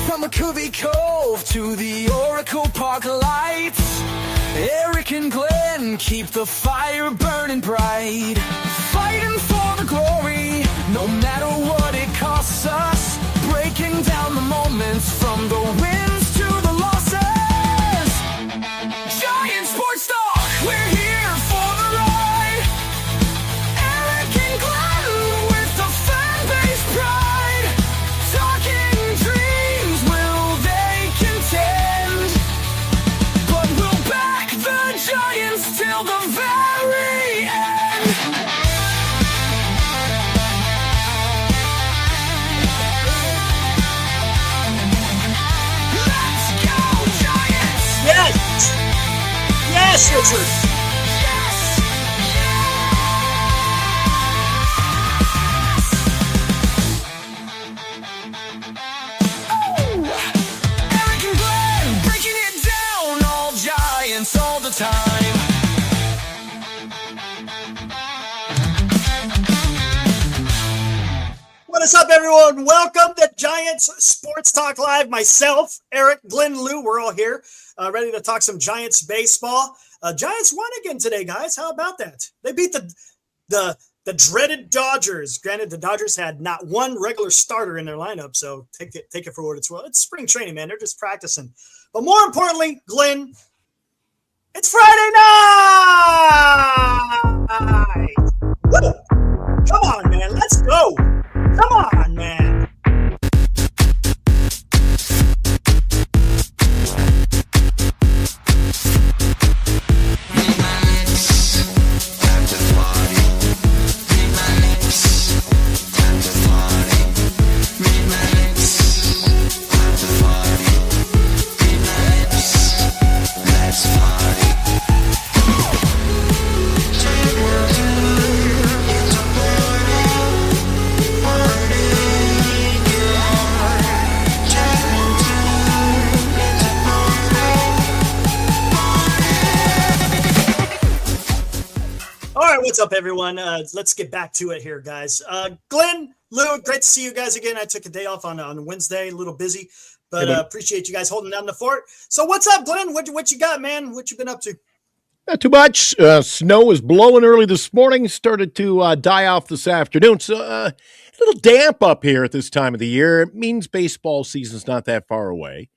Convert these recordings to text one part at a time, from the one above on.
From McCovey Cove to the Oracle Park lights, Eric and Glenn keep the fire burning bright, fighting for the glory, no matter what it costs us, breaking down the moments from the wins to the losses. Giant Sports Talk, we're here for the ride. Eric and Glenn with the fan base pride, talking dreams, will they contend? But we'll back the Giants till the very end. Let's go, Giants! Yes! Yes, Richard! Yes! Oh! Eric and Glenn breaking it down, all Giants all the time. What is up, everyone? Welcome to Giants Sports Talk Live. Myself, Eric, Glenn, Lou, we're all here, ready to talk some Giants baseball. Giants won again today, guys. How about that? They beat the dreaded Dodgers. Granted, the Dodgers had not one regular starter in their lineup, so take it for what it's worth. It's spring training, man. They're just practicing. But more importantly, Glenn, it's Friday night! Woo! Come on, man. Let's go. Come on, man. What's up, everyone? Let's get back to it here, guys. Glenn, Lou, great to see you guys again. I took a day off on Wednesday, a little busy, but appreciate you guys holding down the fort. So what's up, Glenn? What you got, man? What you been up to? Not too much. Snow was blowing early this morning, started to die off this afternoon. So a little damp up here at this time of the year. It means baseball season's not that far away.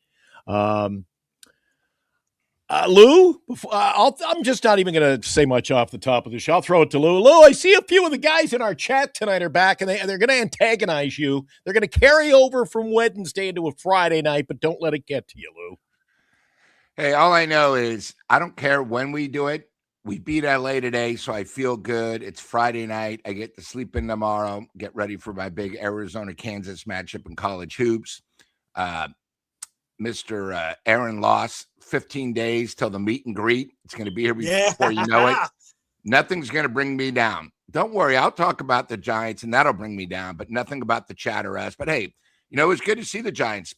Lou, I'm just not even going to say much off the top of the show. I'll throw it to Lou. Lou, I see a few of the guys in our chat tonight are back, and they're going to antagonize you. They're going to carry over from Wednesday into a Friday night, but don't let it get to you, Lou. Hey, all I know is I don't care when we do it. We beat LA today, so I feel good. It's Friday night. I get to sleep in tomorrow, get ready for my big Arizona-Kansas matchup in college hoops. Mr. Aaron Loss, 15 days till the meet and greet. It's going to be here before you know it. Nothing's going to bring me down. Don't worry. I'll talk about the Giants, and that'll bring me down, but nothing about the Chatter us. But, hey, it was good to see the Giants.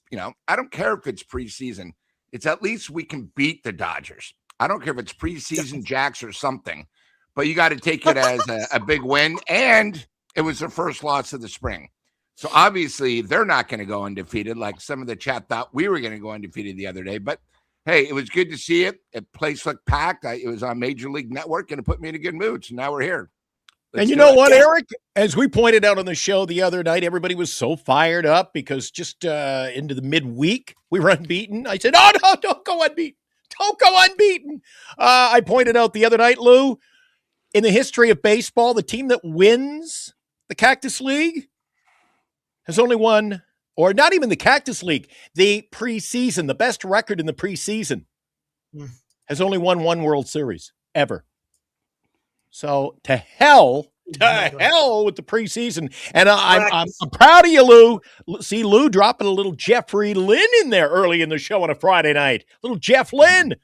I don't care if it's preseason. It's at least we can beat the Dodgers. I don't care if it's preseason jacks or something, but you got to take it as a big win, and it was their first loss of the spring. So obviously they're not going to go undefeated like some of the chat thought we were going to go undefeated the other day. But, hey, it was good to see it. The place looked packed. It was on Major League Network, and it put me in a good mood. So now we're here. And you know what, Eric? As we pointed out on the show the other night, everybody was so fired up because just into the midweek, we were unbeaten. I said, oh, no, don't go unbeaten. Don't go unbeaten. I pointed out the other night, Lou, in the history of baseball, the team that wins the Cactus League has only won, or not even the Cactus League, the preseason, the best record in the preseason, has only won one World Series ever. So to hell with the preseason. And I'm proud of you, Lou. See Lou dropping a little Jeffrey Lynn in there early in the show on a Friday night. Little Jeff Lynn.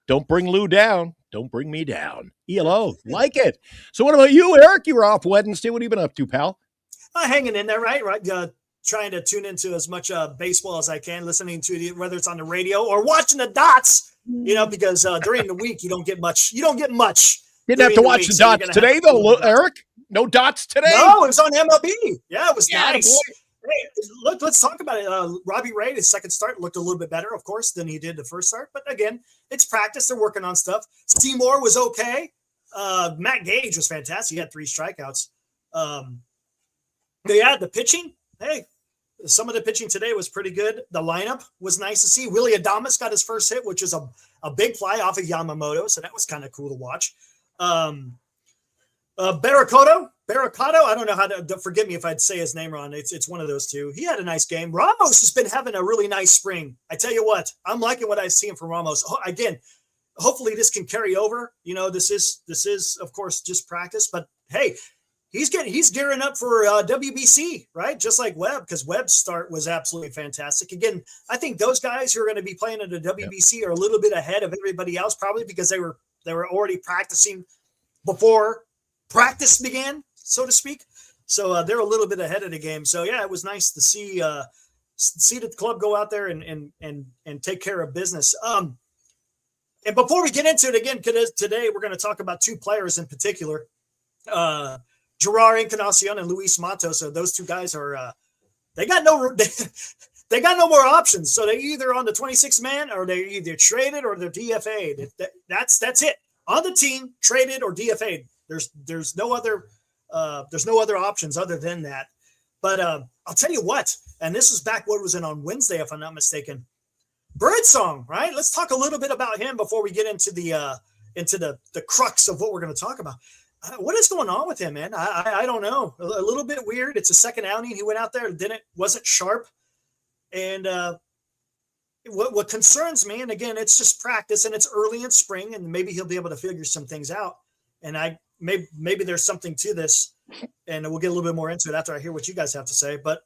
Don't bring Lou down. Don't bring me down. ELO. Like it. So what about you, Eric? You were off Wednesday. What have you been up to, pal? Hanging in there, right? Trying to tune into as much baseball as I can, listening to it, whether it's on the radio or watching the dots, because during the week you don't get much Didn't have to watch the dots today, though, Eric. No dots today. No, it was on MLB. Yeah, it was nice. Boy. Hey, look, let's talk about it. Robbie Ray, his second start looked a little bit better, of course, than he did the first start. But again, it's practice. They're working on stuff. Seymour was okay. Matt Gage was fantastic. He had 3 strikeouts. The pitching. Hey, some of the pitching today was pretty good. The lineup was nice to see. Willie Adames got his first hit, which is a big fly off of Yamamoto. So that was kind of cool to watch. Barracato, I don't know how to, forgive me if I'd say his name wrong. It's one of those two. He had a nice game. Ramos has been having a really nice spring. I tell you what, I'm liking what I've seen from Ramos. Again, hopefully this can carry over. You know, this is of course just practice, but hey, he's gearing up for WBC, right? Just like Webb, because Webb's start was absolutely fantastic. Again, I think those guys who are going to be playing at the WBC are a little bit ahead of everybody else, probably because they were already practicing before practice began, so to speak. So they're a little bit ahead of the game. So yeah, it was nice to see the club go out there and take care of business. And before we get into it again, today we're going to talk about 2 players in particular, Jerar Encarnacion and Luis Matos. So those 2 guys are they got no more options. So they're either on the 26 man or they're either traded or they're DFA'd. That's it. On the team, traded or DFA'd. There's no other options other than that. But I'll tell you what, and this was back what was it on Wednesday, if I'm not mistaken. Birdsong, right? Let's talk a little bit about him before we get into the crux of what we're going to talk about. What is going on with him, man? I don't know. A little bit weird. It's a second outing. He went out there and wasn't sharp. And what concerns me, and again, it's just practice and it's early in spring, and maybe he'll be able to figure some things out. And maybe there's something to this, and we'll get a little bit more into it after I hear what you guys have to say. But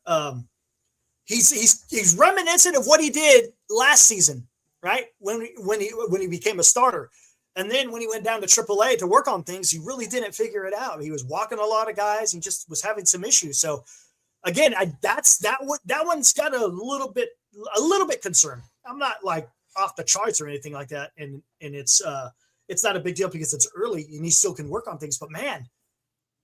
he's reminiscent of what he did last season, right? When he became a starter. And then when he went down to AAA to work on things, he really didn't figure it out. He was walking a lot of guys. He just was having some issues. So again, that one's got a little bit concerned. I'm not like off the charts or anything like that. And it's not a big deal because it's early and he still can work on things. But man,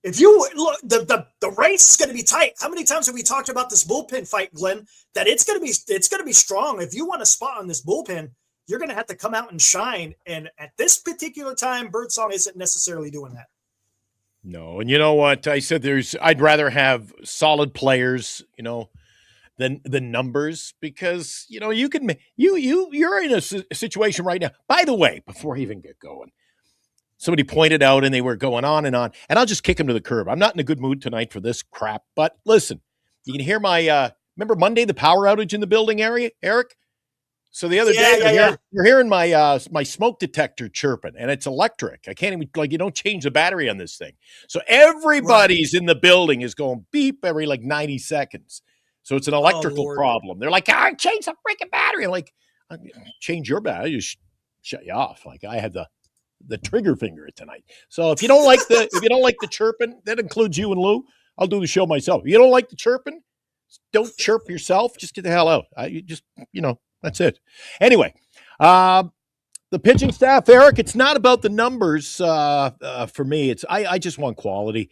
if you look, the race is going to be tight. How many times have we talked about this bullpen fight, Glenn? That it's going to be strong. If you want a spot on this bullpen, you're going to have to come out and shine. And at this particular time, Birdsong isn't necessarily doing that. No. And you know what? I said I'd rather have solid players, than the numbers, because, you're in a situation right now. By the way, before I even get going, somebody pointed out and they were going on, and I'll just kick them to the curb. I'm not in a good mood tonight for this crap, but listen, you can hear my, remember Monday, the power outage in the building area, Eric? So the other day, you're hearing my smoke detector chirping, and it's electric. I can't even, you don't change the battery on this thing. So everybody's in the building is going beep every 90 seconds. So it's an electrical problem. They're like, change the freaking battery. I'm like, change your battery, just shut you off. Like I had the trigger finger tonight. So if you don't like the chirping, that includes you and Lou. I'll do the show myself. If you don't like the chirping, don't chirp yourself. Just get the hell out. That's it. Anyway, the pitching staff, Eric, it's not about the numbers for me. It's I just want quality.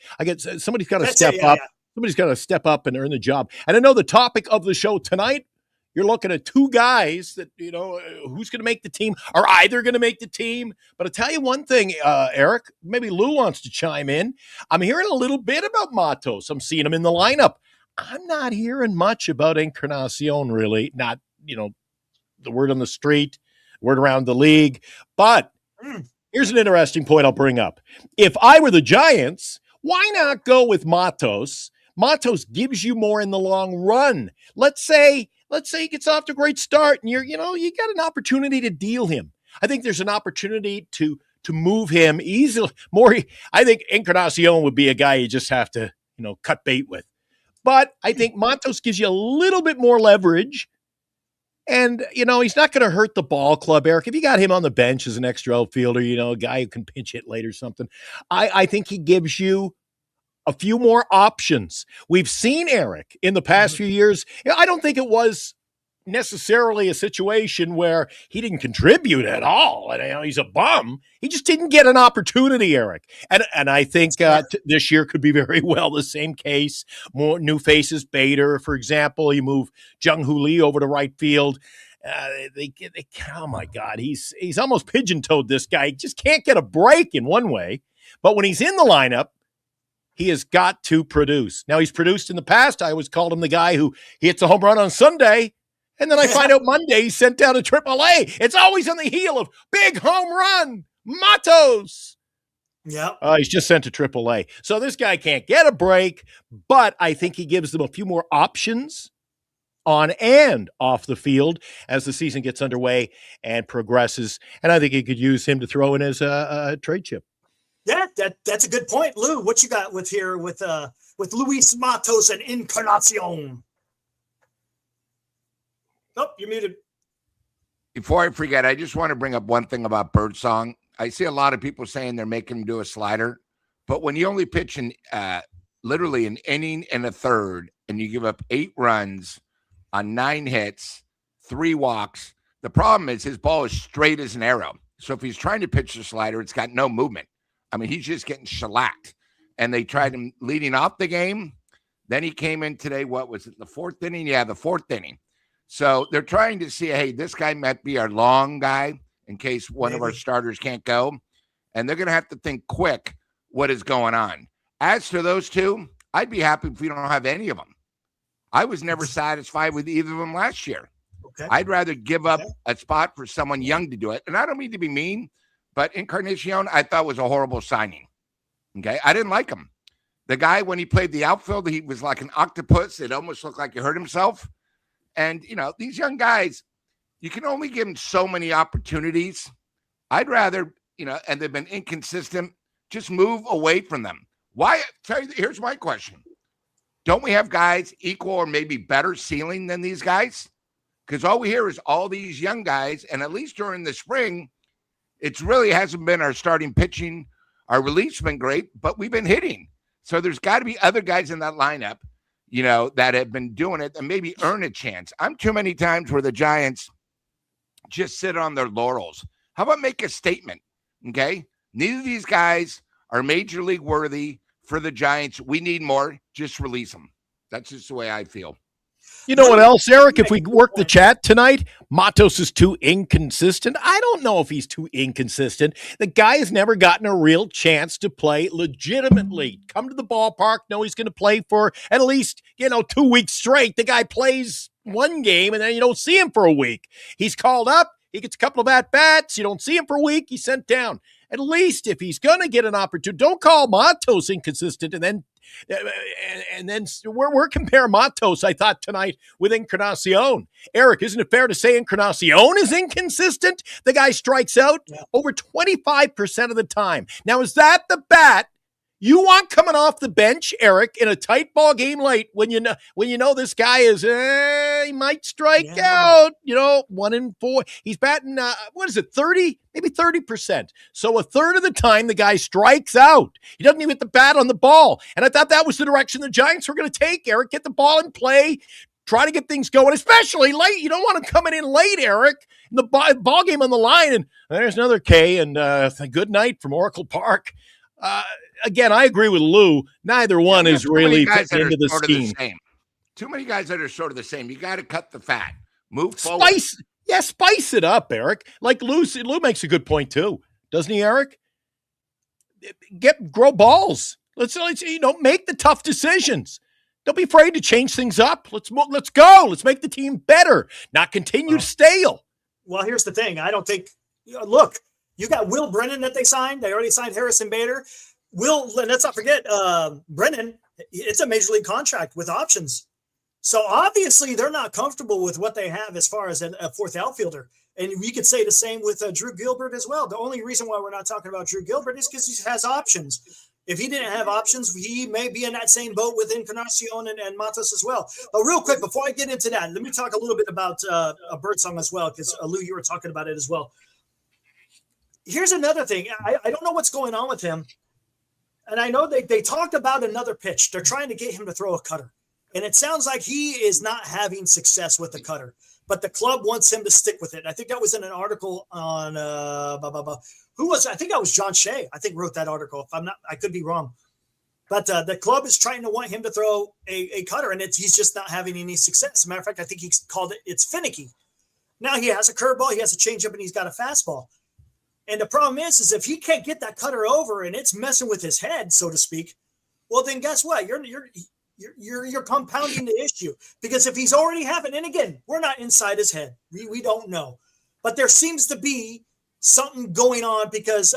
Somebody's got to step up. Yeah. Somebody's got to step up and earn the job. And I know the topic of the show tonight, you're looking at 2 guys that, who's going to make the team, are either going to make the team. But I'll tell you one thing, Eric, maybe Lou wants to chime in. I'm hearing a little bit about Matos. I'm seeing him in the lineup. I'm not hearing much about Encarnacion, really. Not, the word on the street, word around the league. But here's an interesting point I'll bring up. If I were the Giants, why not go with Matos? Matos gives you more in the long run. Let's say he gets off to a great start and you got an opportunity to deal him. I think there's an opportunity to move him easily. I think Encarnacion would be a guy you just have to, cut bait with. But I think Matos gives you a little bit more leverage. And, he's not going to hurt the ball club, Eric. If you got him on the bench as an extra outfielder, a guy who can pinch hit late or something, I think he gives you a few more options. We've seen Eric in the past few years. I don't think it was necessarily a situation where he didn't contribute at all. And he's a bum. He just didn't get an opportunity, Eric. And I think this year could be very well the same case. More new faces, Bader, for example. You move Jung Hoo Lee over to right field. Oh my God, he's almost pigeon-toed, this guy. He just can't get a break in one way. But when he's in the lineup, he has got to produce. Now, he's produced in the past. I always called him the guy who hits a home run on Sunday, and then I find out Monday he's sent down to AAA. It's always on the heel of big home run, Matos. Yeah. He's just sent to AAA. So this guy can't get a break, but I think he gives them a few more options on and off the field as the season gets underway and progresses. And I think he could use him to throw in as a trade chip. Yeah, that's a good point. Lou, what you got with Luis Matos and Encarnacion? Oh, you're muted. Before I forget, I just want to bring up one thing about Birdsong. I see a lot of people saying they're making him do a slider, but when you only pitch literally an inning and a third, and you give up 8 runs on 9 hits, 3 walks, the problem is his ball is straight as an arrow. So if he's trying to pitch the slider, it's got no movement. I mean, he's just getting shellacked. And they tried him leading off the game. Then he came in today. What was it? The 4th inning? Yeah, the 4th inning. So they're trying to see, hey, this guy might be our long guy in case one of our starters can't go. And they're going to have to think quick what is going on. As to those two, I'd be happy if we don't have any of them. I was never satisfied with either of them last year. Okay. I'd rather give up a spot for someone young to do it. And I don't mean to be mean, but Encarnacion, I thought was a horrible signing. Okay. I didn't like him. The guy, when he played the outfield, he was like an octopus. It almost looked like he hurt himself. And, these young guys, you can only give them so many opportunities. I'd rather, and they've been inconsistent, just move away from them. Why? Here's my question. Don't we have guys equal or maybe better ceiling than these guys? Because all we hear is all these young guys, and at least during the spring, it really hasn't been our starting pitching. Our relief's been great, but we've been hitting. So there's got to be other guys in that lineup, that have been doing it and maybe earn a chance. I'm too many times where the Giants just sit on their laurels. How about make a statement, okay? Neither of these guys are major league worthy for the Giants. We need more. Just release them. That's just the way I feel. You know what else, Eric? If we work the chat tonight, Matos is too inconsistent. I don't know if he's too inconsistent. The guy has never gotten a real chance to play legitimately. Come to the ballpark, know he's going to play for at least, 2 weeks straight. The guy plays one game, and then you don't see him for a week. He's called up. He gets a couple of at-bats. You don't see him for a week. He's sent down. At least if he's going to get an opportunity, don't call Matos inconsistent and then we're comparing Matos, I thought, tonight with Encarnacion. Eric, isn't it fair to say Encarnacion is inconsistent? The guy strikes out over 25% of the time. Now, is that the bat you want coming off the bench, Eric, in a tight ball game late when you know this guy is he might strike out, 1 in 4. He's batting 30, maybe 30%. So a third of the time the guy strikes out. He doesn't even hit the bat on the ball. And I thought that was the direction the Giants were going to take, Eric. Get the ball in play, try to get things going, especially late. You don't want to come in late, Eric, in the ball game on the line. And there's another K, and a good night from Oracle Park. Again, I agree with Lou. Neither one is really fit into the scheme. Too many guys that are sort of the same. You got to cut the fat. Move forward. Spice it up, Eric. Like Lou makes a good point too, doesn't he, Eric? Grow balls. Let's make the tough decisions. Don't be afraid to change things up. Let's go. Let's make the team better, not continue stale. Well, here's the thing. I don't think. Look, you got Will Brennan that they signed. They already signed Harrison Bader. Let's not forget, Brennan, it's a major league contract with options. So obviously they're not comfortable with what they have as far as a fourth outfielder. And we could say the same with Drew Gilbert as well. The only reason why we're not talking about Drew Gilbert is because he has options. If he didn't have options, he may be in that same boat with Encarnacion and Matos as well. But real quick, before I get into that, let me talk a little bit about Birdsong as well, because Lou, you were talking about it as well. Here's another thing. I don't know what's going on with him. And I know they talked about another pitch. They're trying to get him to throw a cutter. And it sounds like he is not having success with the cutter, but the club wants him to stick with it. I think that was in an article on who was, I think that was John Shea, I think wrote that article. If I'm not, I could be wrong. But the club is trying to want him to throw a cutter, and he's just not having any success. As a matter of fact, I think he called it's finicky. Now he has a curveball, he has a changeup, and he's got a fastball. And the problem is if he can't get that cutter over and it's messing with his head, so to speak, well, then guess what? You're compounding the issue, because if he's already having, and again, we're not inside his head, we don't know, but there seems to be something going on because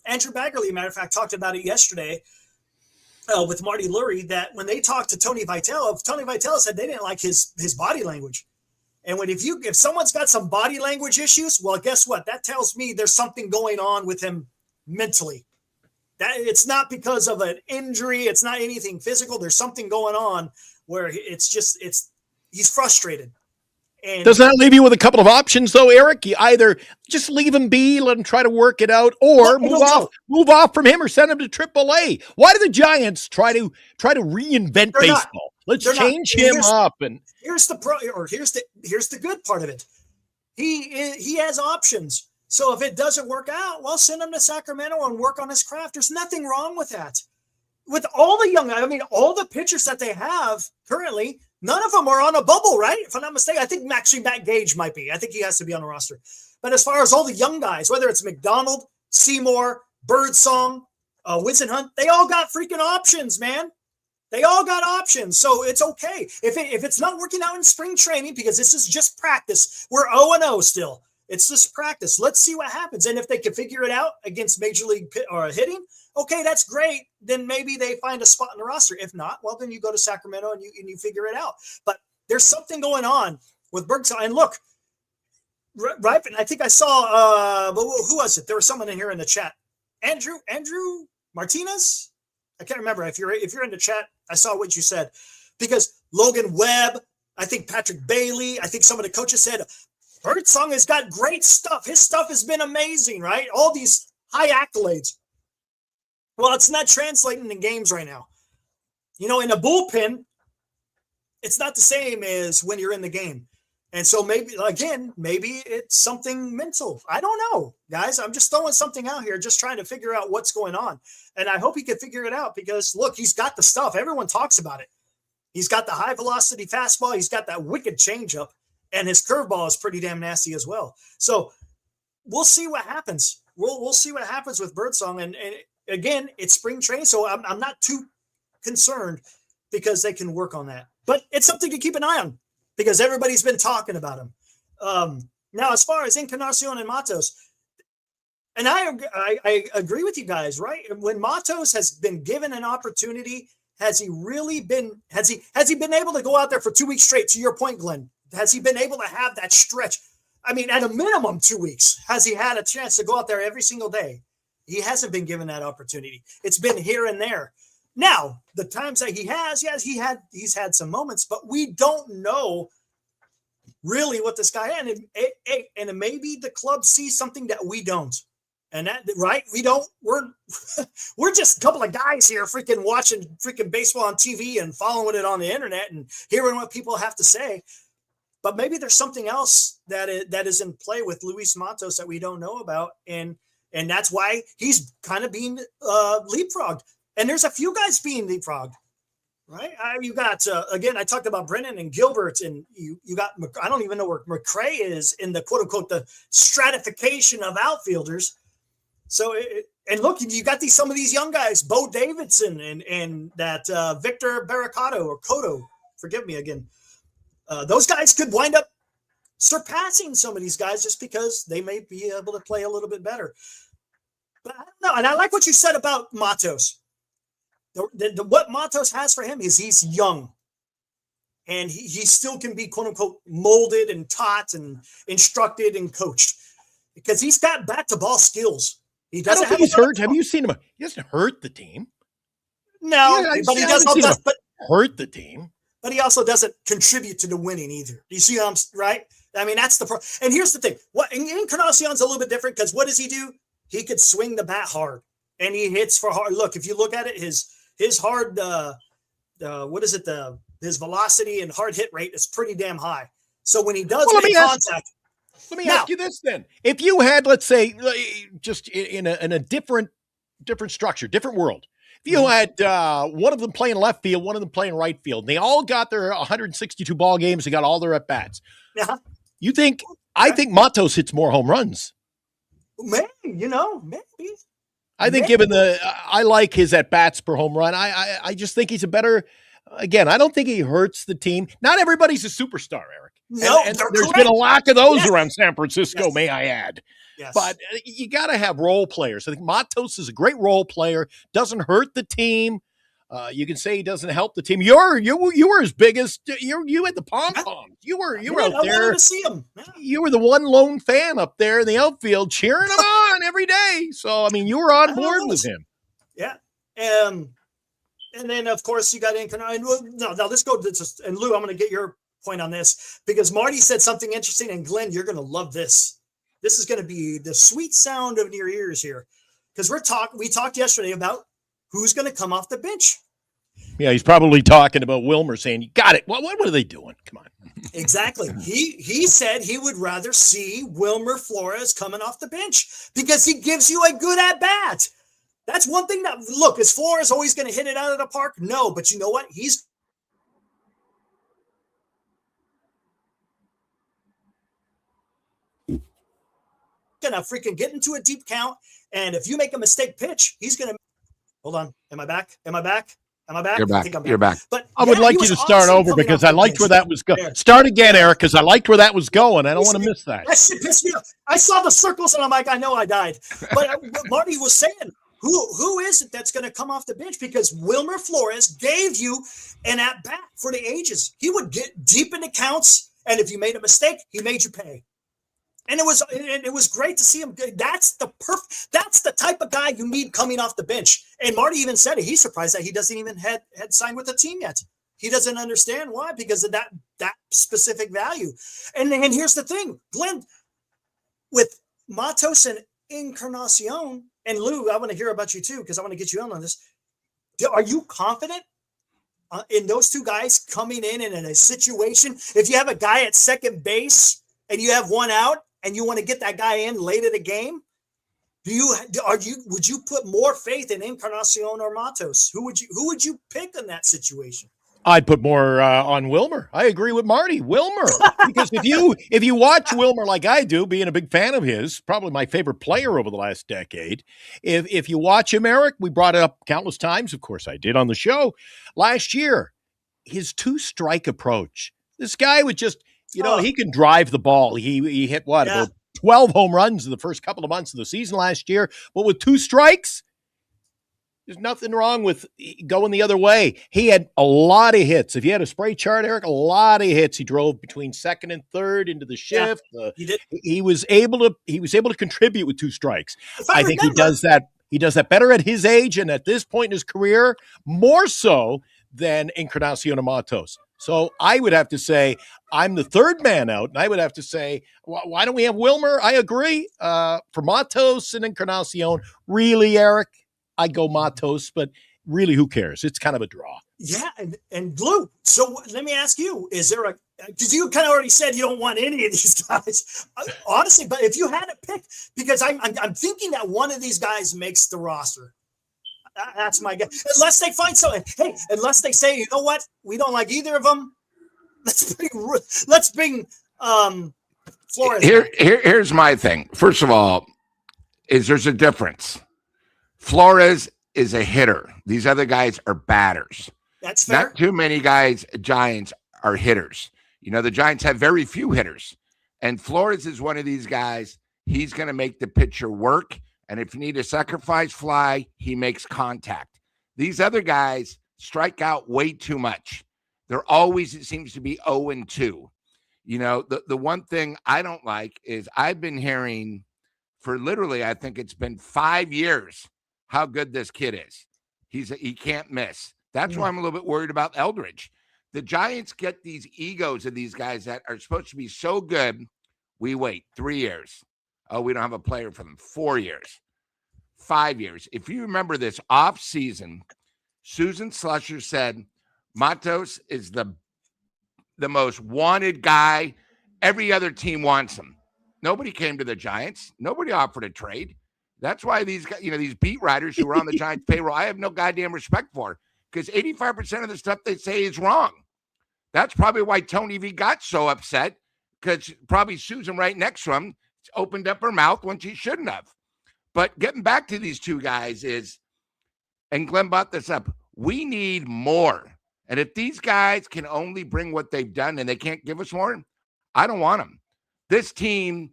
Andrew Baggerly, matter of fact, talked about it yesterday. With Marty Lurie, that when they talked to Tony Vitello, Tony Vitello said they didn't like his body language. And if someone's got some body language issues, well, guess what? That tells me there's something going on with him mentally. That it's not because of an injury, it's not anything physical. There's something going on where he's frustrated. And does that leave you with a couple of options, though, Eric? You either just leave him be, let him try to work it out, or move off from him, or send him to AAA. Why do the Giants try to reinvent baseball? Let's change him up. And here's the good part of it. He has options. So if it doesn't work out, well, send him to Sacramento and work on his craft. There's nothing wrong with that. With all the pitchers that they have currently, none of them are on a bubble, right? If I'm not mistaken, I think Matt Gage might be. I think he has to be on a roster. But as far as all the young guys, whether it's McDonald, Seymour, Birdsong, Winston Hunt, they all got freaking options, man. They all got options. So it's okay. If it's not working out in spring training, because this is just practice, we're 0-0 still. It's just practice. Let's see what happens. And if they can figure it out against Major League hitting, okay, that's great. Then maybe they find a spot in the roster. If not, well, then you go to Sacramento and you figure it out. But there's something going on with Bergson. And look, right? And I think I saw, who was it? There was someone in here in the chat. Andrew Martinez? I can't remember. If you're in the chat, I saw what you said. Because Logan Webb, I think Patrick Bailey, I think some of the coaches said, Birdsong has got great stuff. His stuff has been amazing, right? All these high accolades. Well, it's not translating in games right now. In a bullpen, it's not the same as when you're in the game. And so maybe it's something mental. I don't know, guys. I'm just throwing something out here, just trying to figure out what's going on. And I hope he can figure it out because, look, he's got the stuff. Everyone talks about it. He's got the high-velocity fastball. He's got that wicked changeup. And his curveball is pretty damn nasty as well. So we'll see what happens. We'll see what happens with Birdsong. And again, it's spring training, so I'm not too concerned because they can work on that. But it's something to keep an eye on because everybody's been talking about him. Now, as far as Encarnacion and Matos, and I agree with you guys, right? When Matos has been given an opportunity, has he been able to go out there for 2 weeks straight, to your point, Glenn? Has he been able to have that stretch? I mean, at a minimum 2 weeks, has he had a chance to go out there every single day? He hasn't been given that opportunity. It's been here and there. Now, the times that he has, yes, he's had some moments, but we don't know really what this guy is. And maybe the club sees something that we don't. And that, right? We're just a couple of guys here freaking watching freaking baseball on TV and following it on the internet and hearing what people have to say. But maybe there's something else that is in play with Luis Matos that we don't know about. And that's why he's kind of being leapfrogged. And there's a few guys being leapfrogged, right? You got, again, I talked about Brennan and Gilbert, and you got, I don't even know where McRae is in the quote unquote, the stratification of outfielders. So, and look, you got some of these young guys, Bo Davidson and that Victor Barracato or Cotto, forgive me again. Those guys could wind up surpassing some of these guys just because they may be able to play a little bit better. But I don't know. And I like what you said about Matos. What Matos has for him is he's young. And he still can be, quote unquote, molded and taught and instructed and coached. Because he's got bat-to-ball skills. He doesn't have he's hurt. Have you seen him? He doesn't hurt the team. No, but he does hurt the team. But he also doesn't contribute to the winning either. Do you see how I'm right? I mean, that's the problem. And here's the thing. Encarnacion's a little bit different because what does he do? He could swing the bat hard and he hits for hard. Look, if you look at it, his hard, what is it? his velocity and hard hit rate is pretty damn high. So when he does Well, make contact. Let me ask you this then. If you had, let's say, just in a different structure, different world, if you had one of them playing left field, one of them playing right field, and they all got their 162 ball games, they got all their at-bats. You think, I think Matos hits more home runs. Maybe. I think given I like his at-bats per home run. I just think he's a better, again, I don't think he hurts the team. Not everybody's a superstar, Eric. No, and there's been a lack of those around San Francisco, Yes. may I add. Yes. But you got to have role players. I think Matos is a great role player, doesn't hurt the team. You can say he doesn't help the team. You were as big as you had the pom-poms. You were out there. I wanted to see him. Yeah. You were the one lone fan up there in the outfield cheering him on every day. So, I mean, you were on board with him. Yeah. And then, of course, you got Encarnacion. No, let's go. And Lou, I'm going to get your point on this because Marty said something interesting. And Glenn, you're going to love this. This is going to be the sweet sound of your ears here because we talked yesterday about who's going to come off the bench. Yeah, he's probably talking about Wilmer saying, you got it. What are they doing? Come on. Exactly. He said he would rather see Wilmer Flores coming off the bench because he gives you a good at-bat. That's one thing that, look, is Flores always going to hit it out of the park? No, but you know what? He's going to freaking get into a deep count. And if you make a mistake pitch, he's going to, hold on. Am I back? Am I back? You're back. I think I'm back. You're back. But I would like you to start over because I liked where that was going. Start again, Eric, because I liked where that was going. I don't want to miss that. That shit pissed me off. I saw the circles and I'm like, I know I died. But Marty was saying, who is it that's going to come off the bench? Because Wilmer Flores gave you an at-bat for the ages. He would get deep into counts, and if you made a mistake, he made you pay. And it was great to see him. That's the type of guy you need coming off the bench. And Marty even said it. He's surprised that he doesn't even had signed with the team yet. He doesn't understand why, because of that specific value. And here's the thing, Glenn, with Matos and Encarnacion, and Lou, I want to hear about you too, because I want to get you on this. Are you confident in those two guys coming in a situation? If you have a guy at second base and you have one out, and you want to get that guy in late in the game, would you put more faith in Encarnacion or Matos? Who would you pick in that situation? I'd put more on Wilmer. I agree with Marty. Wilmer, because if you watch Wilmer like I do, being a big fan of his, probably my favorite player over the last decade. If you watch him, Eric, we brought it up countless times. Of course, I did on the show last year. His 2-strike approach. This guy would just. He can drive the ball. He hit about 12 home runs in the first couple of months of the season last year. But with 2 strikes, there's nothing wrong with going the other way. He had a lot of hits. If you had a spray chart, Eric, a lot of hits. He drove between second and third into the shift. He did. He was able to contribute with 2 strikes. I think he does that. He does that better at his age and at this point in his career, more so than Encarnacion and Matos. So I would have to say I'm the third man out, and I would have to say, why don't we have Wilmer? I agree. For Matos and Encarnacion, really, Eric, I go Matos, but really, who cares? It's kind of a draw. Yeah, and Lou, so let me ask you, is there because you kind of already said you don't want any of these guys, honestly, but if you had to pick, because I'm thinking that one of these guys makes the roster. That's my guess. Unless they find something. Hey, unless they say, you know what? We don't like either of them. Let's bring Flores. Here's my thing. First of all, there's a difference. Flores is a hitter. These other guys are batters. That's fair. Not too many guys, Giants, are hitters. The Giants have very few hitters. And Flores is one of these guys. He's going to make the pitcher work. And if you need a sacrifice fly, he makes contact. These other guys strike out way too much. They're always, it seems to be 0-2. The one thing I don't like is I've been hearing for literally, I think it's been 5 years, how good this kid is. He can't miss. That's why I'm a little bit worried about Eldridge. The Giants get these egos of these guys that are supposed to be so good. We wait 3 years. Oh, we don't have a player for them. 4 years, 5 years. If you remember this off season, Susan Slusher said Matos is the most wanted guy. Every other team wants him. Nobody came to the Giants. Nobody offered a trade. That's why these guys, these beat writers who are on the Giants payroll, I have no goddamn respect for, because 85% of the stuff they say is wrong. That's probably why Tony V got so upset, because probably Susan right next to him opened up her mouth when she shouldn't have. But getting back to these two guys and Glenn brought this up, we need more. And if these guys can only bring what they've done and they can't give us more, I don't want them. This team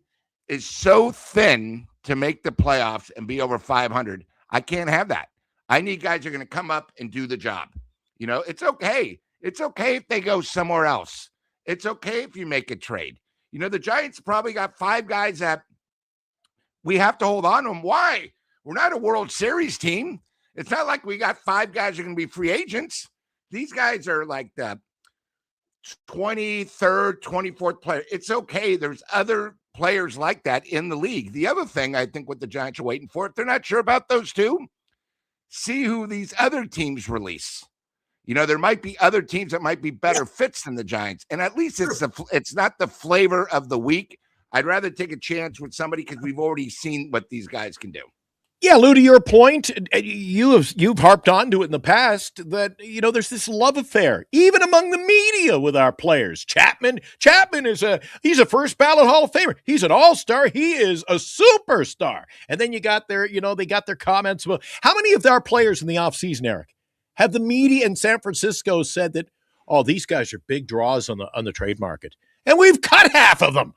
is so thin to make the playoffs and be over 500. I can't have that. I need guys who are going to come up and do the job. It's okay. It's okay if they go somewhere else. It's okay if you make a trade. The Giants probably got 5 guys that we have to hold on to them. Why? We're not a World Series team. It's not like we got 5 guys who are going to be free agents. These guys are like the 23rd, 24th player. It's okay. There's other players like that in the league. The other thing I think what the Giants are waiting for, if they're not sure about those two, see who these other teams release. There might be other teams that might be better fits than the Giants. And at least it's not the flavor of the week. I'd rather take a chance with somebody because we've already seen what these guys can do. Yeah, Lou, to your point, you've harped onto it in the past that, there's this love affair, even among the media with our players. Chapman he's a first ballot Hall of Famer. He's an all-star. He is a superstar. And then you got they got their comments about how many of our players in the offseason, Eric, have the media in San Francisco said that, oh, these guys are big draws on the trade market. And we've cut half of them.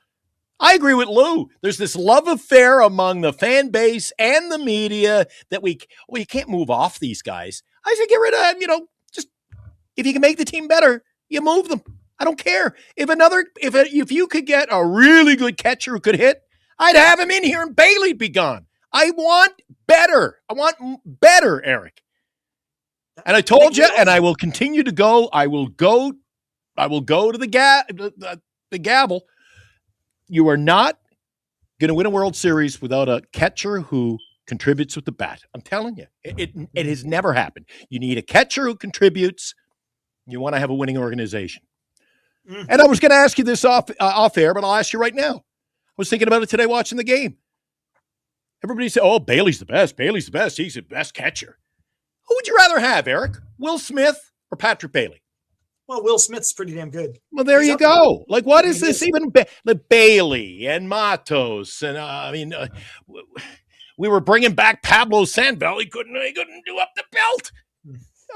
I agree with Lou. There's this love affair among the fan base and the media that you can't move off these guys. I say get rid of them, just if you can make the team better, you move them. I don't care. If you could get a really good catcher who could hit, I'd have him in here and Bailey'd be gone. I want better. Eric. And I told you, and I will continue to go. I will go to the gavel. You are not going to win a World Series without a catcher who contributes with the bat. I'm telling you, it has never happened. You need a catcher who contributes. You want to have a winning organization. And I was going to ask you this off air, but I'll ask you right now. I was thinking about it today watching the game. Everybody said, oh, Bailey's the best. Bailey's the best. He's the best catcher. Who would you rather have, Eric? Will Smith or Patrick Bailey? Well, Will Smith's pretty damn good. Well, there you go. Like, what is this even? Bailey and Matos. And, we were bringing back Pablo Sandoval. He couldn't do up the belt.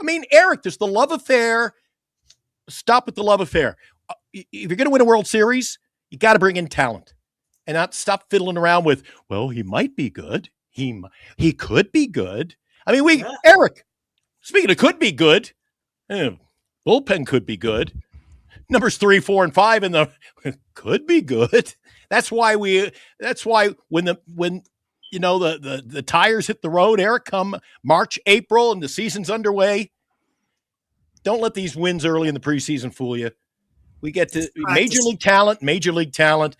I mean, Eric, there's the love affair. Stop with the love affair. If you're going to win a World Series, you got to bring in talent and not stop fiddling around with, well, he might be good. He could be good. I mean, Eric, speaking of could be good, bullpen could be good. Numbers 3, 4, and 5 in the could be good. That's why when the tires hit the road, Eric, come March, April, and the season's underway, don't let these wins early in the preseason fool you. We get to major league talent.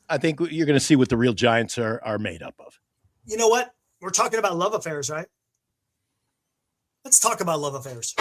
I think you're going to see what the real Giants are made up of. You know what? We're talking about love affairs, right? Let's talk about love affairs.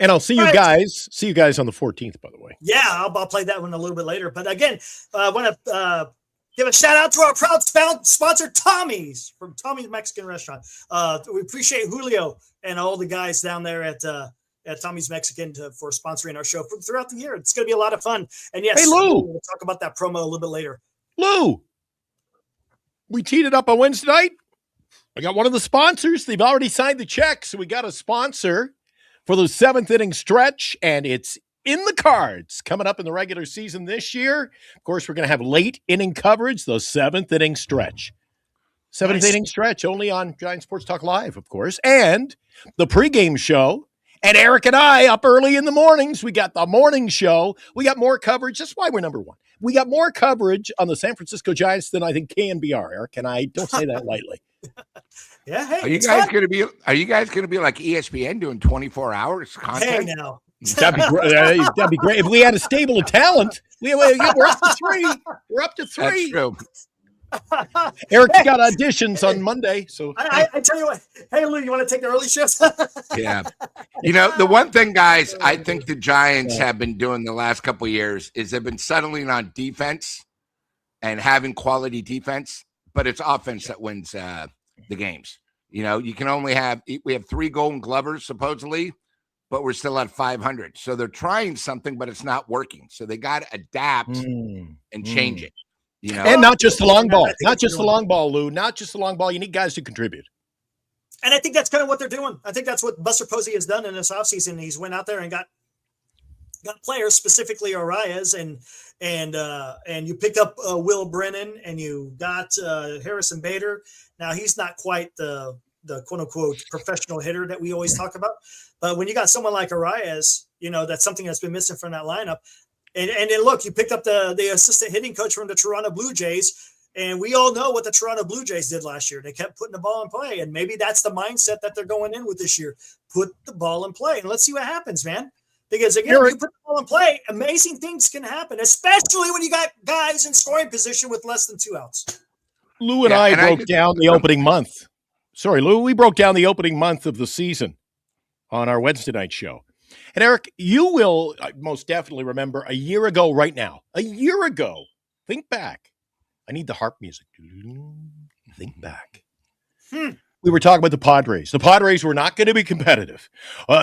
And I'll see you guys. On the 14th, by the way. Yeah, I'll play that one a little bit later. But again, I want to Give a shout out to our proud sponsor, Tommy's, from Tommy's Mexican Restaurant. We appreciate Julio and all the guys down there at Tommy's Mexican for sponsoring our show throughout the year. It's going to be a lot of fun. And yes, hey, Lou, we'll talk about that promo a little bit later. Lou, we teed it up on Wednesday night. I got one of the sponsors. They've already signed the check, so we got a sponsor for the 7th inning stretch, and it's in the cards coming up in the regular season this year. Of course, we're going to have late inning coverage, the 7th inning stretch. 7th inning stretch only on Giant Sports Talk Live, of course, and the pregame show. And Eric and I up early in the mornings. We got the morning show. We got more coverage. That's why we're number one. We got more coverage on the San Francisco Giants than I think KNBR, Eric, and I don't say that lightly. Yeah, hey, are you guys going to be like ESPN doing 24 hours content? Hey, now. That'd be great. If we had a stable of talent, we're up to 3. We're up to 3. That's true. Eric's got auditions on Monday, so I tell you what. Hey, Lou, you want to take the early shifts? Yeah. The one thing, guys, I think the Giants have been doing the last couple of years is they've been settling on defense and having quality defense, but it's offense that wins the games. You can only we have 3 Golden Glovers supposedly, but we're still at 500. So they're trying something, but it's not working. So they got to adapt and change it. And not just the long ball. Not just the long ball, Lou. Not just the long ball. You need guys to contribute. And I think that's kind of what they're doing. I think that's what Buster Posey has done in this offseason. He's went out there and got players, specifically Arias, and you picked up Will Brennan, and you got Harrison Bader. Now, he's not quite the quote-unquote professional hitter that we always talk about. But when you got someone like Arias, that's something that's been missing from that lineup. And then look, you picked up the assistant hitting coach from the Toronto Blue Jays, and we all know what the Toronto Blue Jays did last year. They kept putting the ball in play, and maybe that's the mindset that they're going in with this year. Put the ball in play, and let's see what happens, man. Because, again, when you put the ball in play, amazing things can happen, especially when you got guys in scoring position with less than 2 outs. Lou and I broke down the opening month. Sorry, Lou, we broke down the opening month of the season on our Wednesday night show. And Eric, you will most definitely remember a year ago right now. A year ago. Think back. I need the harp music. Think back. We were talking about the Padres. The Padres were not going to be competitive.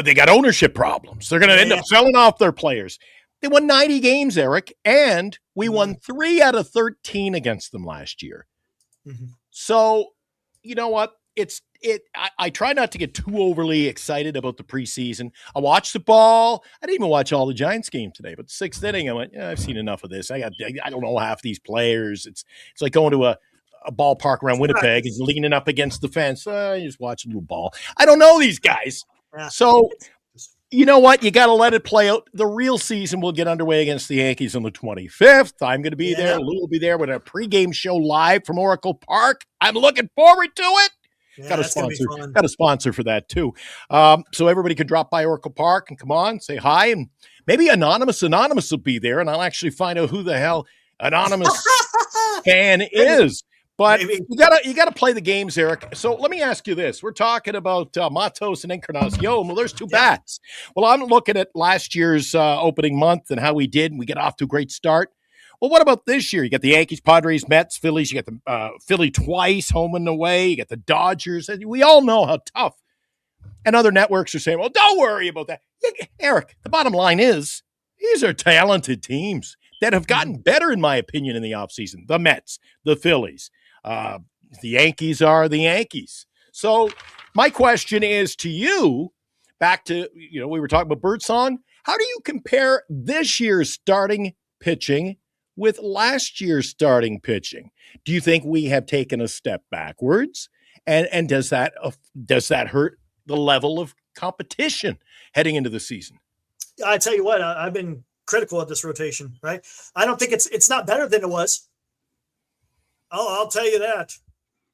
They got ownership problems. They're going to end up selling off their players. They won 90 games, Eric, and we won 3 out of 13 against them last year. Mm-hmm. So, you know what? I try not to get too overly excited about the preseason. I watched the ball. I didn't even watch all the Giants game today, but 6th inning, I went, I've seen enough of this. I don't know half these players. It's like going to a ballpark around Winnipeg and leaning up against the fence. You just watch a little ball. I don't know these guys. Yeah. So, you know what? You got to let it play out. The real season will get underway against the Yankees on the 25th. I'm going to be there. Lou will be there with a pregame show live from Oracle Park. I'm looking forward to it. Yeah, got a sponsor for that too. So everybody can drop by Oracle Park and come on, say hi, and maybe Anonymous will be there, and I'll actually find out who the hell Anonymous fan is. But you gotta play the games, Eric. So let me ask you this: we're talking about Matos and Encarnacion. Well, there's 2 bats. Well, I'm looking at last year's opening month and how we did, and we get off to a great start. Well, what about this year? You got the Yankees, Padres, Mets, Phillies. You got the Philly twice, home and away. You got the Dodgers. We all know how tough. And other networks are saying, well, don't worry about that. Eric, the bottom line is these are talented teams that have gotten better, in my opinion, in the offseason. The Mets, the Phillies. The Yankees are the Yankees. So my question is to you, back to, we were talking about Birdsong. How do you compare this year's starting pitching with last year's starting pitching? Do you think we have taken a step backwards? And does that hurt the level of competition heading into the season? I tell you what, I've been critical of this rotation, right? I don't think it's not better than it was. I'll tell you that.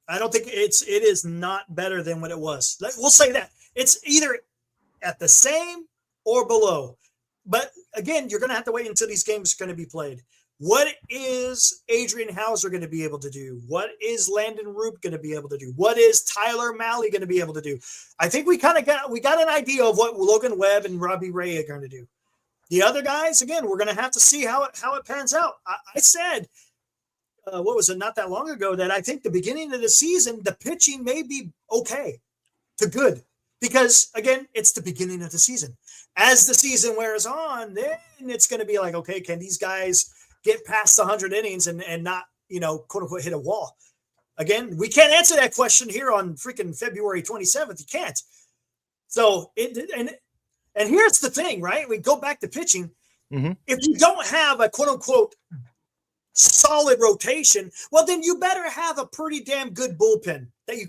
I don't think it is not better than what it was. We'll say that. It's either at the same or below. But again, you're going to have to wait until these games are going to be played. What is Adrian Hauser going to be able to do? What is Landon Roop going to be able to do? What is Tyler Malley going to be able to do? I think we got an idea of what Logan Webb and Robbie Ray are going to do. The other guys, again, we're going to have to see how it pans out. I said what was it, not that long ago, that I think the beginning of the season, the pitching may be okay to good. Because, again, it's the beginning of the season. As the season wears on, then it's going to be like, okay, can these guys get past 100 innings and not, quote unquote, hit a wall? Again, we can't answer that question here on freaking February 27th. You can't. So, and here's the thing, right? We go back to pitching. Mm-hmm. If you don't have a quote unquote solid rotation, well, then you better have a pretty damn good bullpen that you.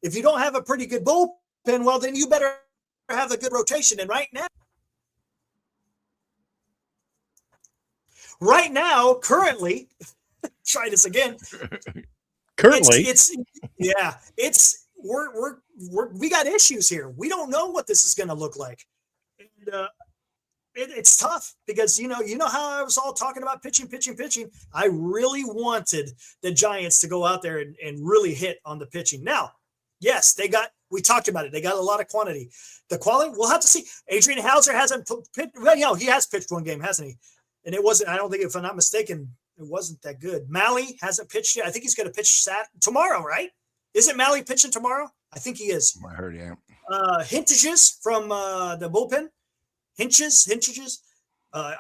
If you don't have a pretty good bullpen, well, then you better have a good rotation. And right now, currently, try this again. Currently, we got issues here. We don't know what this is going to look like. And it's tough because, you know how I was all talking about pitching. I really wanted the Giants to go out there and really hit on the pitching. Now, yes, we talked about it. They got a lot of quantity. The quality, we'll have to see. Adrian Hauser hasn't pitched. Well, he has pitched one game, hasn't he? And it wasn't, I don't think, if I'm not mistaken, it wasn't that good. Malley hasn't pitched yet. I think he's going to pitch tomorrow, right? Isn't Malley pitching tomorrow? I think he is. I heard, yeah. Hintages from the bullpen. Hintages.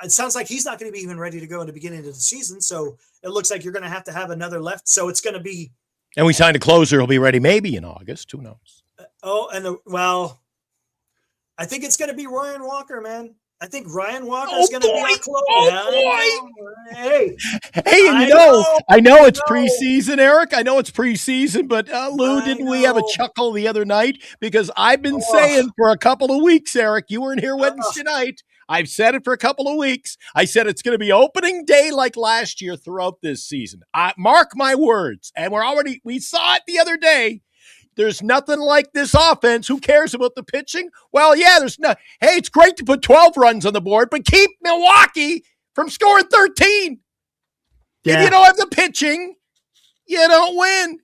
It sounds like he's not going to be even ready to go in the beginning of the season. So it looks like you're going to have another left. So it's going to be. And we signed a closer. He'll be ready maybe in August. Who knows? I think it's going to be Ryan Walker, man. I think Ryan Walker is going to be our closer. Hey, I know it's preseason, Eric. I know it's preseason, but Lou, didn't we have a chuckle the other night? Because I've been saying for a couple of weeks, Eric, you weren't here Wednesday night. I've said it for a couple of weeks. I said it's going to be opening day like last year throughout this season. Mark my words. And we saw it the other day. There's nothing like this offense. Who cares about the pitching? Well, yeah, hey, it's great to put 12 runs on the board, but keep Milwaukee from scoring 13. Yeah. If you don't have the pitching, you don't win.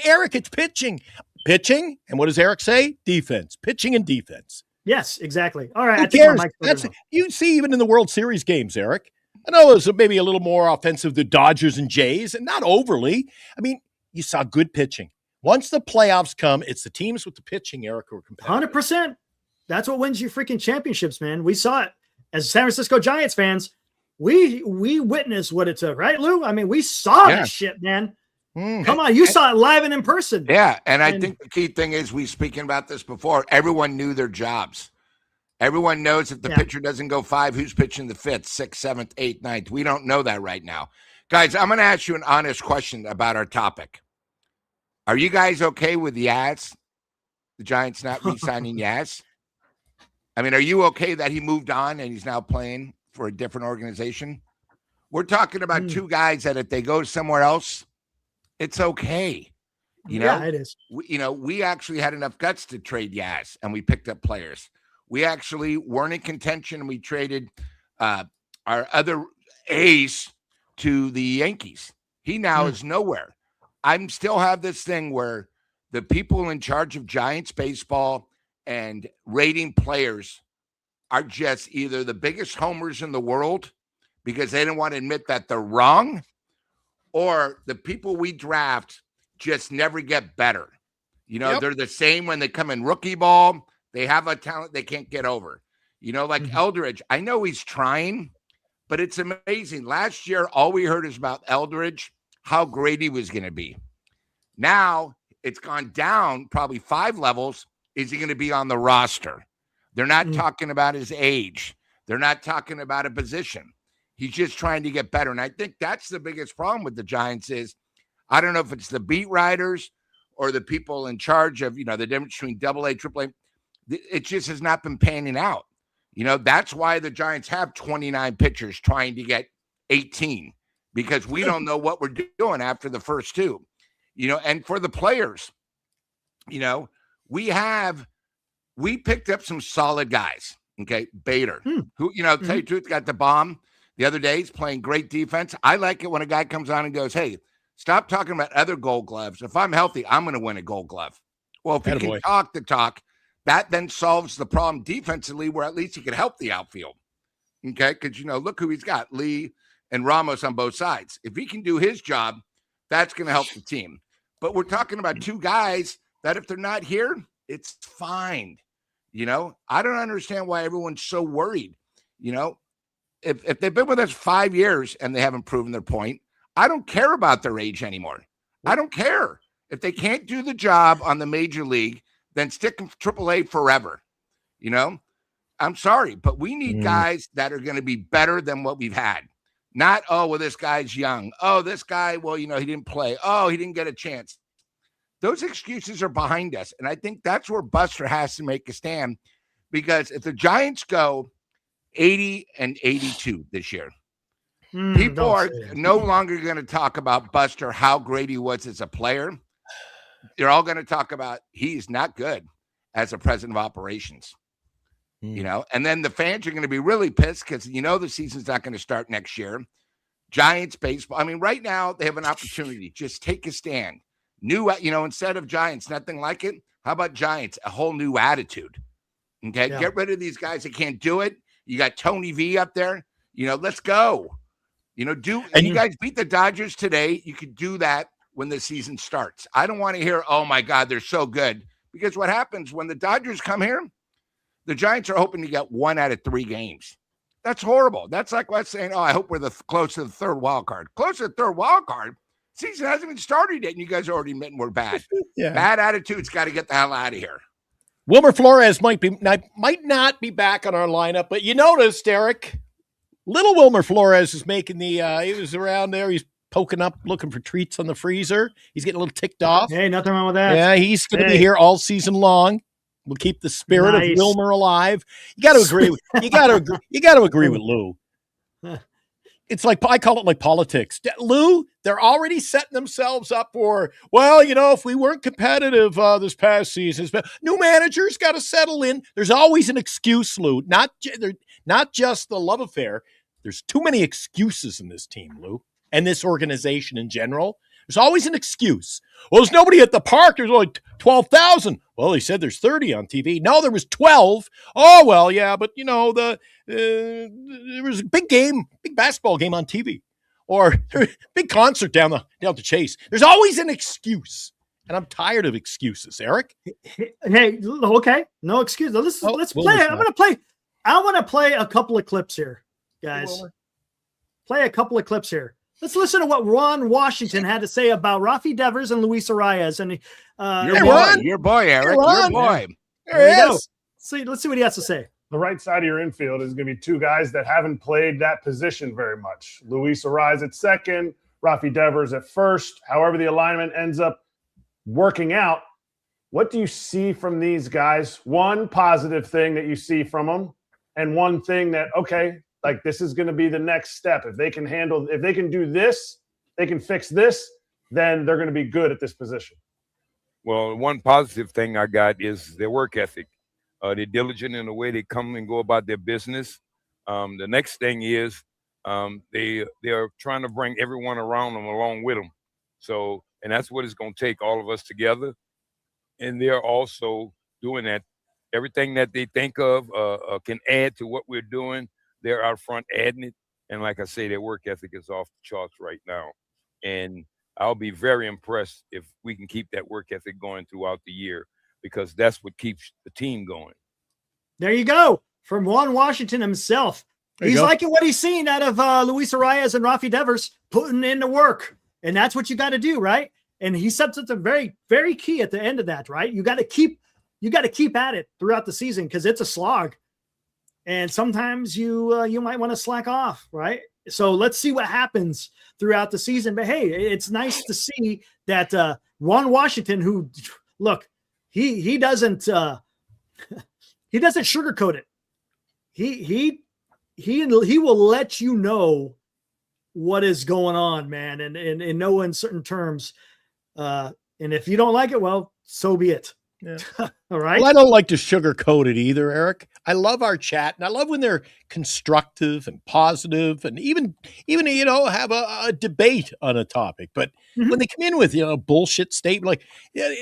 Eric, it's pitching. Pitching, and what does Eric say? Defense. Pitching and defense. Yes, exactly. All right. Who cares? You see, even in the World Series games, Eric, I know it was maybe a little more offensive, the Dodgers and Jays, and not overly. I mean, you saw good pitching. Once the playoffs come, it's the teams with the pitching, Eric, who are competitive. 100%. That's what wins you freaking championships, man. We saw it. As San Francisco Giants fans, we witnessed what it took, right, Lou? I mean, we saw this shit, man. Come on, you saw it live and in person. Yeah, and I think the key thing is, we've spoken about this before, everyone knew their jobs. Everyone knows if the pitcher doesn't go 5, who's pitching the 5th, 6th, 7th, 8th, 9th. We don't know that right now. Guys, I'm going to ask you an honest question about our topic. Are you guys okay with Yaz? The Giants not re-signing Yaz? I mean, are you okay that he moved on and he's now playing for a different organization? We're talking about two guys that if they go somewhere else, it's okay. Yeah, it is. We actually had enough guts to trade Yaz, and we picked up players. We actually weren't in contention, and we traded our other ace to the Yankees. He now is nowhere. I still have this thing where the people in charge of Giants baseball and rating players are just either the biggest homers in the world because they don't want to admit that they're wrong, or the people we draft just never get better. They're the same when they come in rookie ball. They have a talent they can't get over. Like Eldridge. I know he's trying, but it's amazing. Last year, all we heard is about Eldridge, how great he was going to be. Now it's gone down probably 5 levels. Is he going to be on the roster? They're not talking about his age. They're not talking about a position. He's just trying to get better. And I think that's the biggest problem with the Giants is, I don't know if it's the beat writers or the people in charge of, the difference between AA, AAA. It just has not been panning out. That's why the Giants have 29 pitchers trying to get 18. Because we don't know what we're doing after the first 2, and for the players, we picked up some solid guys. Okay. Bader, who, tell you the truth, got the bomb the other day. He's playing great defense. I like it when a guy comes on and goes, hey, stop talking about other Gold Gloves. If I'm healthy, I'm going to win a Gold Glove. Well, if he can talk the talk, that then solves the problem defensively, where at least he could help the outfield. Okay, because look who he's got, Lee and Ramos on both sides. If he can do his job, that's going to help the team. But we're talking about two guys that if they're not here, it's fine. I don't understand why everyone's so worried. If they've been with us 5 years and they haven't proven their point, I don't care about their age anymore. I don't care. If they can't do the job on the major league, then stick them AAA forever. I'm sorry, but we need guys that are going to be better than what we've had. Not, oh, well, this guy's young. Oh, this guy, well, he didn't play. Oh, he didn't get a chance. Those excuses are behind us. And I think that's where Buster has to make a stand, because if the Giants go 80-82 this year, people are no longer going to talk about Buster, how great he was as a player. They're all going to talk about he's not good as a president of operations. And then the fans are going to be really pissed because the season's not going to start next year. Giants baseball. I mean, right now they have an opportunity. Just take a stand. New, instead of Giants, nothing like it. How about Giants? A whole new attitude. Okay, get rid of these guys that can't do it. You got Tony V up there. Let's go. You guys beat the Dodgers today. You could do that when the season starts. I don't want to hear, oh my God, they're so good. Because what happens when the Dodgers come here, the Giants are hoping to get 1 out of 3 games. That's horrible. That's like us saying, oh, I hope we're close to the third wild card. Close to the third wild card? Season hasn't even started yet, and you guys are already admitting we're bad. Bad attitudes, got to get the hell out of here. Wilmer Flores might not be back on our lineup, but you noticed, Eric, little Wilmer Flores is making he was around there. He's poking up, looking for treats on the freezer. He's getting a little ticked off. Hey, nothing wrong with that. Yeah, he's going to be here all season long. We'll keep the spirit of Wilmer alive. You got to agree. You got to agree with Lou. It's like, I call it like politics. Lou, they're already setting themselves up for, well, if we weren't competitive this past season, new managers got to settle in. There's always an excuse, Lou. Not just the love affair. There's too many excuses in this team, Lou, and this organization in general. There's always an excuse. Well, there's nobody at the park. There's only 12,000. Well, he said there's 30 on TV. No, there was 12. Oh, well, yeah, but, there was a big basketball game on TV. Or big concert down the Chase. There's always an excuse. And I'm tired of excuses, Eric. Hey, okay. No excuse. Let's play. I want to play a couple of clips here, guys. Play a couple of clips here. Let's listen to what Ron Washington had to say about Rafi Devers and Luis Arias. And your boy, Eric. Your boy. There he is. Let's see what he has to say. The right side of your infield is going to be 2 guys that haven't played that position very much. Luis Arias at second, Rafi Devers at first. However the alignment ends up working out, what do you see from these guys? One positive thing that you see from them, and one thing that, okay, like this is going to be the next step. If they can do this, they can fix this, then they're going to be good at this position. Well, one positive thing I got is their work ethic. They're diligent in the way they come and go about their business. The next thing is they're trying to bring everyone around them along with them. So, and that's what it's going to take, all of us together. And they're also doing that. Everything that they think of can add to what we're doing. They're out front adding it. And like I say, their work ethic is off the charts right now. And I'll be very impressed if we can keep that work ethic going throughout the year, because that's what keeps the team going. There you go. From Ron Washington himself. He's liking what he's seen out of Luis Arias and Rafi Devers, putting in the work. And that's what you got to do, right? And he said something very, very key at the end of that, right? You got to keep at it throughout the season, because it's a slog. And sometimes you might want to slack off, right? So let's see what happens throughout the season. But hey, it's nice to see that Ron Washington, who, look, he doesn't sugarcoat it. He will let you know what is going on, man, and in no uncertain terms. And if you don't like it, well, so be it. Yeah. All right. Well, I don't like to sugarcoat it either, Eric. I love our chat, and I love when they're constructive and positive, and even have a debate on a topic. But when they come in with a bullshit statement like,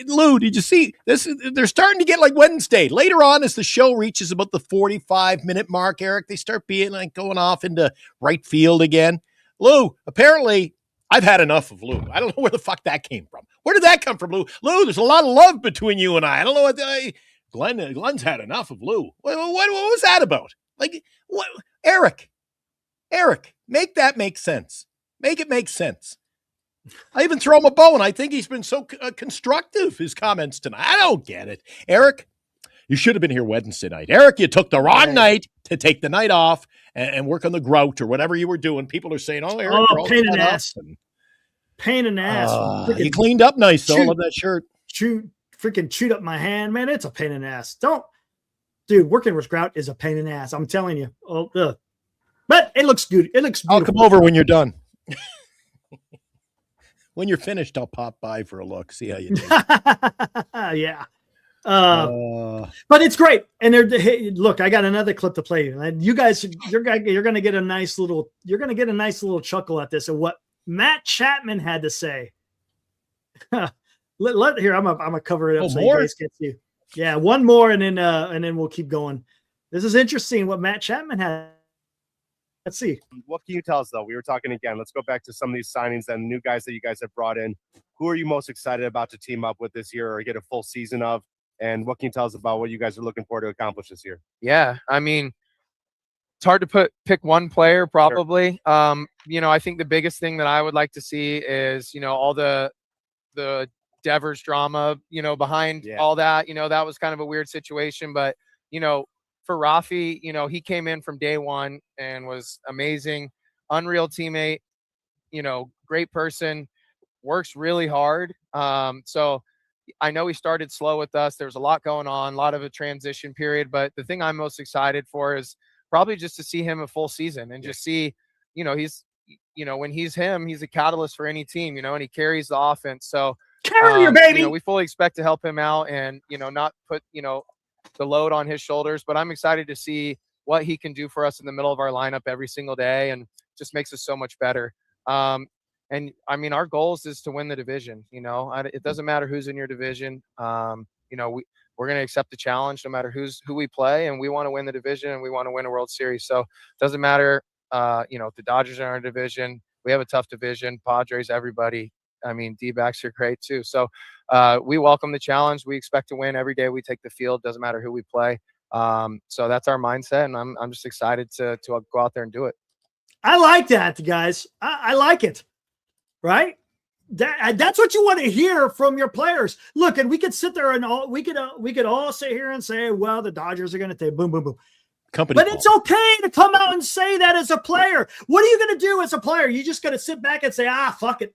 Lou, did you see this? They're starting to get like Wednesday. Later on, as the show reaches about the 45-minute mark, Eric, they start being like going off into right field again. Lou, apparently, I've had enough of Lou. I don't know where the fuck that came from. Where did that come from, Lou? Lou, there's a lot of love between you and I. I don't know what Glenn's had enough of Lou. What was that about? Like, what? Eric, make that make sense. Make it make sense. I even throw him a bone. I think he's been so constructive, his comments tonight. I don't get it. Eric, you should have been here Wednesday night. Eric, you took the wrong night to take the night off and work on the grout or whatever you were doing. People are saying, oh, Eric, pain in the ass. Pain in the ass. You cleaned up nice, though. I love that shirt. Freaking chewed up my hand, man. It's a pain in the ass. Dude, working with grout is a pain in the ass. I'm telling you. But it looks good. It looks beautiful. I'll come over when you're done. When you're finished, I'll pop by for a look. See how you do. Yeah. But it's great. And look, I got another clip to play you. And you guys, you're going to get a nice little chuckle at this of what Matt Chapman had to say. Here, I'm gonna cover it up so you guys can see. Yeah, one more, and then we'll keep going. This is interesting what Matt Chapman had. Let's see. What can you tell us, though? We were talking again. Let's go back to some of these signings and new guys that you guys have brought in. Who are you most excited about to team up with this year or get a full season of? And what can you tell us about what you guys are looking for to accomplish this year? Yeah, I mean, it's hard to pick one player, probably. Sure. I think the biggest thing that I would like to see is, all the Devers drama, behind all that. That was kind of a weird situation. But, for Rafi, he came in from day one and was amazing, unreal teammate, great person, works really hard. So I know he started slow with us. There was a lot going on, a lot of a transition period. But the thing I'm most excited for is probably just to see him a full season and just see, he's, when he's him, he's a catalyst for any team, and he carries the offense. So carry your baby. We fully expect to help him out and, not put, the load on his shoulders. But I'm excited to see what he can do for us in the middle of our lineup every single day, and just makes us so much better. And I mean, our goals is to win the division. It doesn't matter who's in your division. We're going to accept the challenge no matter who we play, and we want to win the division and we want to win a World Series. So it doesn't matter, if the Dodgers are in our division. We have a tough division. Padres, everybody. I mean, D-backs are great too. So we welcome the challenge. We expect to win every day we take the field. Doesn't matter who we play. So that's our mindset, and I'm just excited to go out there and do it. I like that, guys. I like it. Right? That's what you want to hear from your players. Look, and we could sit there and we could all sit here and say, well, the Dodgers are going to take boom, boom, boom. But it's okay to come out and say that as a player. What are you going to do as a player? You just got to sit back and say, fuck it.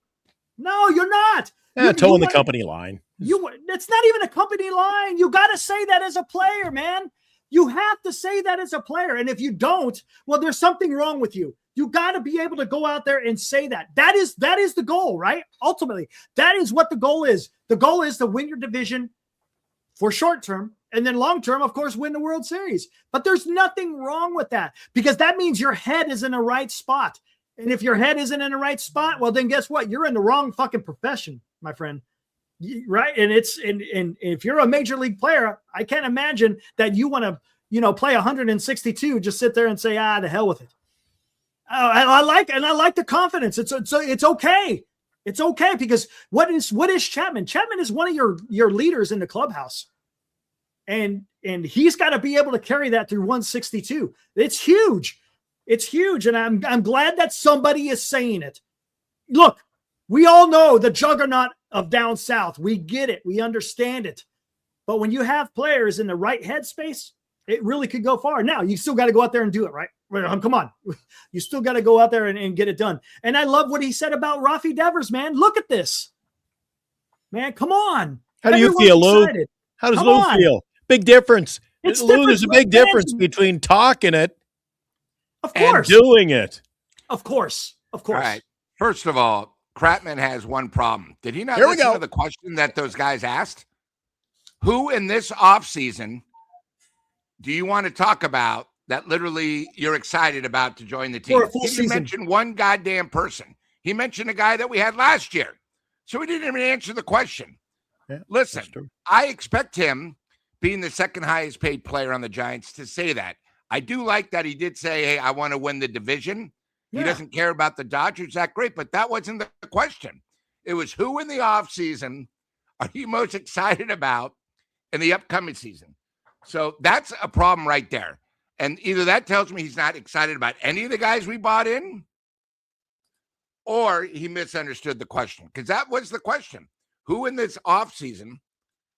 No, you're not. Towing the company line. It's not even a company line. You got to say that as a player, man. You have to say that as a player. And if you don't, well, there's something wrong with you. You got to be able to go out there and say that. That is the goal, right? Ultimately, that is what the goal is. The goal is to win your division for short term, and then long term, of course, win the World Series. But there's nothing wrong with that, because that means your head is in the right spot. And if your head isn't in the right spot, well, then guess what? You're in the wrong fucking profession, my friend. Right? And if you're a major league player, I can't imagine that you want to, play 162, just sit there and say, the hell with it. I like the confidence. It's okay. It's okay, because what is Chapman? Chapman is one of your leaders in the clubhouse. And he's got to be able to carry that through 162. It's huge. It's huge. And I'm glad that somebody is saying it. Look, we all know the juggernaut of down south. We get it. We understand it. But when you have players in the right headspace, it really could go far. Now, you still got to go out there and do it, right? Come on. You still got to go out there and get it done. And I love what he said about Rafi Devers, man. Look at this. Man, come on. How do you feel, Lou? How does Lou feel? Big difference. Lou, there's a big difference between talking it and doing it. Of course. All right. First of all, Kratman has one problem. Did he not listen to the question that those guys asked? Who in this offseason do you want to talk about that literally you're excited about to join the team? For a full He didn't season. mention one goddamn person. He mentioned a guy that we had last year. So he didn't even answer the question. Yeah, listen, I expect him, being the second highest paid player on the Giants, to say that. I do like that he did say, hey, I want to win the division. Yeah. He doesn't care about the Dodgers. That great, but that wasn't the question. It was who in the offseason are you most excited about in the upcoming season? So that's a problem right there. And either that tells me he's not excited about any of the guys we bought in, or he misunderstood the question, because that was the question. Who in this offseason,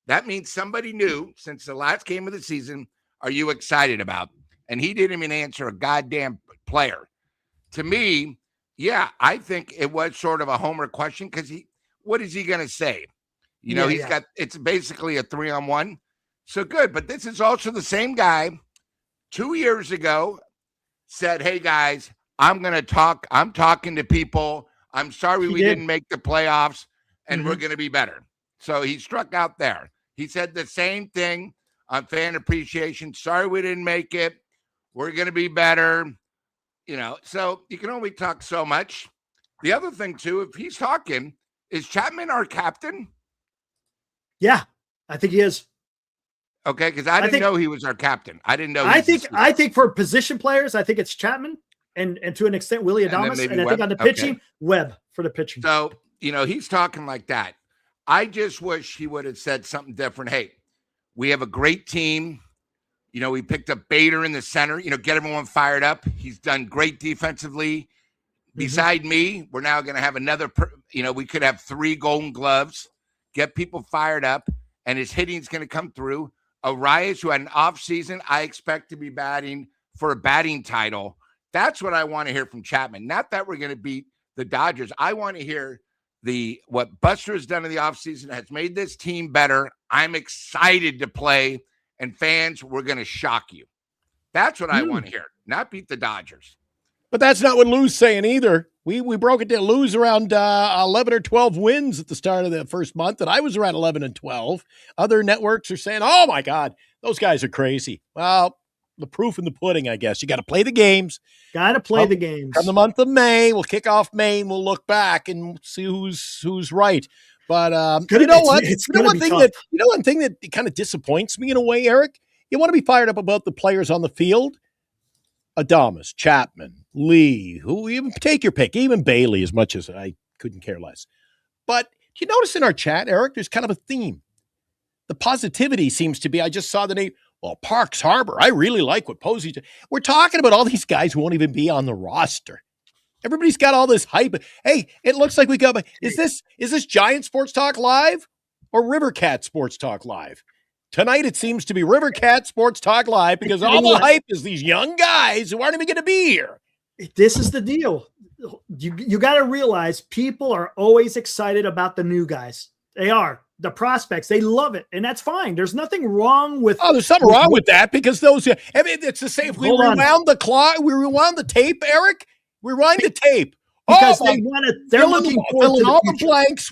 that means somebody new since the last game of the season, are you excited about? And he didn't even answer a goddamn player. To me, yeah, I think it was sort of a homer question, because what is he going to say? You know, it's basically a 3-on-1. So good. But this is also the same guy 2 years ago said, hey, guys, I'm talking to people. I'm sorry we didn't make the playoffs, and we're going to be better. So he struck out there. He said the same thing on fan appreciation. Sorry we didn't make it. We're going to be better. You know, so you can only talk so much. The other thing, too, if he's talking, is Chapman our captain? Yeah, I think he is. Okay, because I didn't know he was our captain. I didn't know. I think for position players, I think it's Chapman and to an extent Willie Adames, and I think on the pitching, Webb for the pitching. So, you know, he's talking like that. I just wish he would have said something different. Hey, we have a great team. You know, we picked up Bader in the center, you know, get everyone fired up. He's done great defensively. Beside me, we're now going to have another, we could have 3 Golden Gloves, get people fired up, and his hitting is going to come through. Arias, who had an off season, I expect to be batting for a batting title. That's what I want to hear from Chapman. Not that we're going to beat the Dodgers. I want to hear what Buster has done in the offseason has made this team better. I'm excited to play, and fans, we're going to shock you. That's what I want to hear, not beat the Dodgers. But that's not what Lou's saying either. We broke it down. Lou's around 11 or 12 wins at the start of the first month, and I was around 11 and 12. Other networks are saying, oh, my God, those guys are crazy. Well, the proof in the pudding, I guess. You got to play the games. Got to play the games. Come the month of May, we'll kick off May, and we'll look back and see who's right. But you know what? One thing that kind of disappoints me in a way, Eric, you want to be fired up about the players on the field. Adames, Chapman, Lee, who even take your pick, even Bailey, as much as I couldn't care less. But do you notice in our chat, Eric, there's kind of a theme. The positivity seems to be, I just saw the name, well, Parks Harbor. I really like what Posey did. We're talking about all these guys who won't even be on the roster. Everybody's got all this hype. Hey, it looks like we got, is this Giant Sports Talk Live or Rivercat Sports Talk Live? Tonight, it seems to be Rivercat Sports Talk Live because all the hype is these young guys who aren't even going to be here. This is the deal. You got to realize people are always excited about the new guys. They are. The prospects, they love it, and that's fine. There's nothing wrong with. Oh, there's something wrong with that because those. I mean, it's the same. We rewound the clock. We rewound the tape, Eric. We rewind the tape because they want to. They're looking forward to all the blanks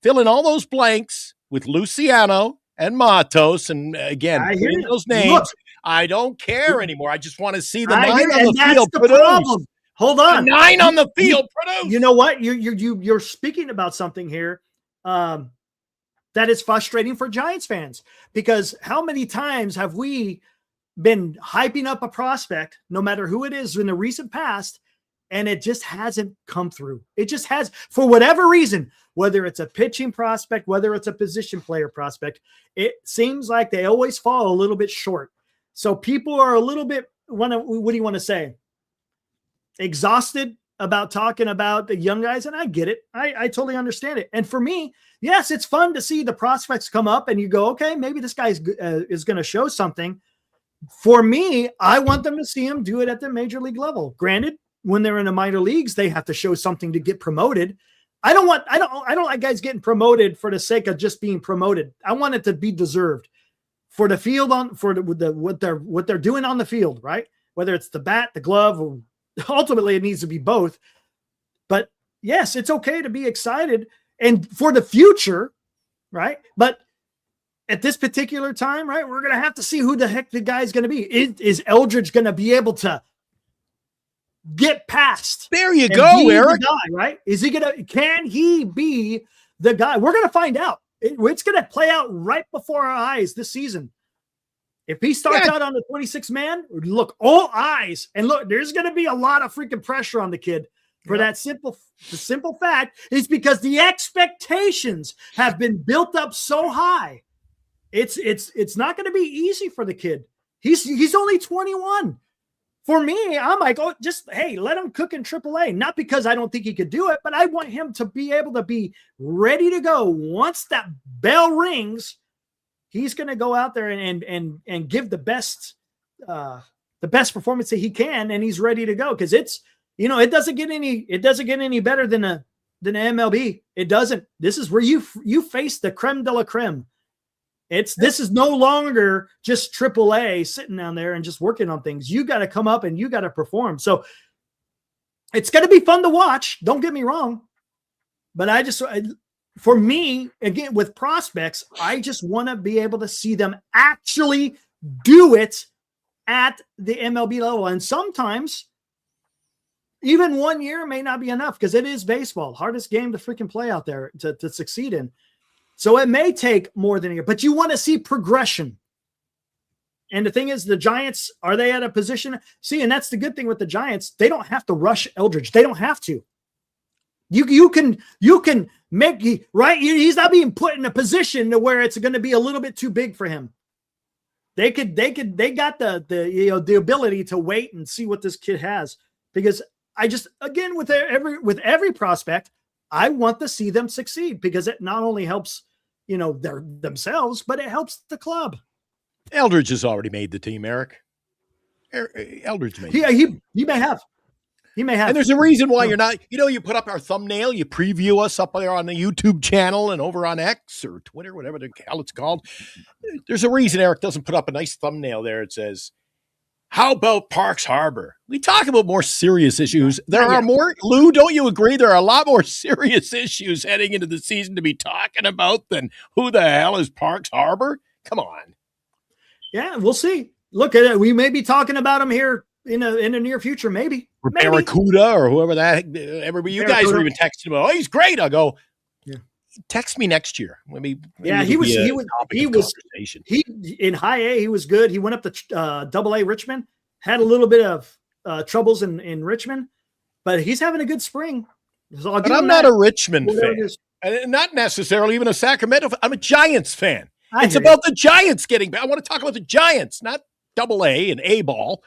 filling all those blanks with Luciano and Matos, and again, those names. Look, I don't care anymore. I just want to see the 9 on the field produce. Hold on, the 9 on the field produce. You know what? You're speaking about something here. That is frustrating for Giants fans because how many times have we been hyping up a prospect, no matter who it is in the recent past, and it just hasn't come through. It just has, for whatever reason, whether it's a pitching prospect, whether it's a position player prospect, it seems like they always fall a little bit short. So people are a little bit, what do you want to say? Exhausted about talking about the young guys, and I get it. I totally understand it. And for me, yes, it's fun to see the prospects come up and you go, okay, maybe this guy is going to show something. For me, I want them to see him do it at the major league level. Granted, when they're in the minor leagues, they have to show something to get promoted. I don't like guys getting promoted for the sake of just being promoted. I want it to be deserved for the field what they're doing on the field, right? Whether it's the bat, the glove, or ultimately it needs to be both. But yes, it's okay to be excited and for the future, right? But at this particular time, right, we're going to have to see who the heck the guy's going to be. Is Eldridge going to be able to get past? There you go, Eric. Guy, right? Can he be the guy? We're going to find out. It's going to play out right before our eyes this season. If he starts out on the 26 man, look, all eyes. And look, there's going to be a lot of freaking pressure on the kid for that the simple fact is because the expectations have been built up so high. It's not going to be easy for the kid. He's only 21. For me, I'm like, oh, just, hey, let him cook in AAA. Not because I don't think he could do it, but I want him to be able to be ready to go. Once that bell rings, he's going to go out there and give the best performance that he can, and he's ready to go. Because it doesn't get any better than an MLB. It doesn't. This is where you face the creme de la creme. This is no longer just AAA sitting down there and just working on things. You got to come up and you got to perform. So it's going to be fun to watch. Don't get me wrong. But for me, again, with prospects, I just want to be able to see them actually do it at the MLB level. And sometimes even 1 year may not be enough because it is baseball. Hardest game to freaking play out there to succeed in. So it may take more than a year, but you want to see progression. And the thing is, the Giants, are they at a position? See, and that's the good thing with the Giants. They don't have to rush Eldridge. They don't have to. You can make, right? He's not being put in a position to where it's going to be a little bit too big for him. They got the ability to wait and see what this kid has. Because again, with every prospect, I want to see them succeed because it not only helps, themselves, but it helps the club. Eldridge has already made the team, Eric. Eldridge made he may have. He may have. And there's a reason why you're not, you put up our thumbnail, you preview us up there on the YouTube channel and over on X or Twitter, whatever the hell it's called. There's a reason Eric doesn't put up a nice thumbnail there. It says, how about Parks Harbor? We talk about more serious issues. There are more, Lou, don't you agree? There are a lot more serious issues heading into the season to be talking about than who the hell is Parks Harbor? Come on. Yeah, we'll see. Look at it. We may be talking about him here in the near future, maybe. Barracuda or whoever everybody, you guys were even texting about, oh, he's great. I'll go, text me next year. Maybe he was in high A. He was good. He went up to Double A Richmond, had a little bit of troubles in Richmond, but he's having a good spring. So but I'm not a Richmond fan, not necessarily even a Sacramento fan. I'm a Giants fan. It's about the Giants getting back. I want to talk about the Giants, not Double A and A ball.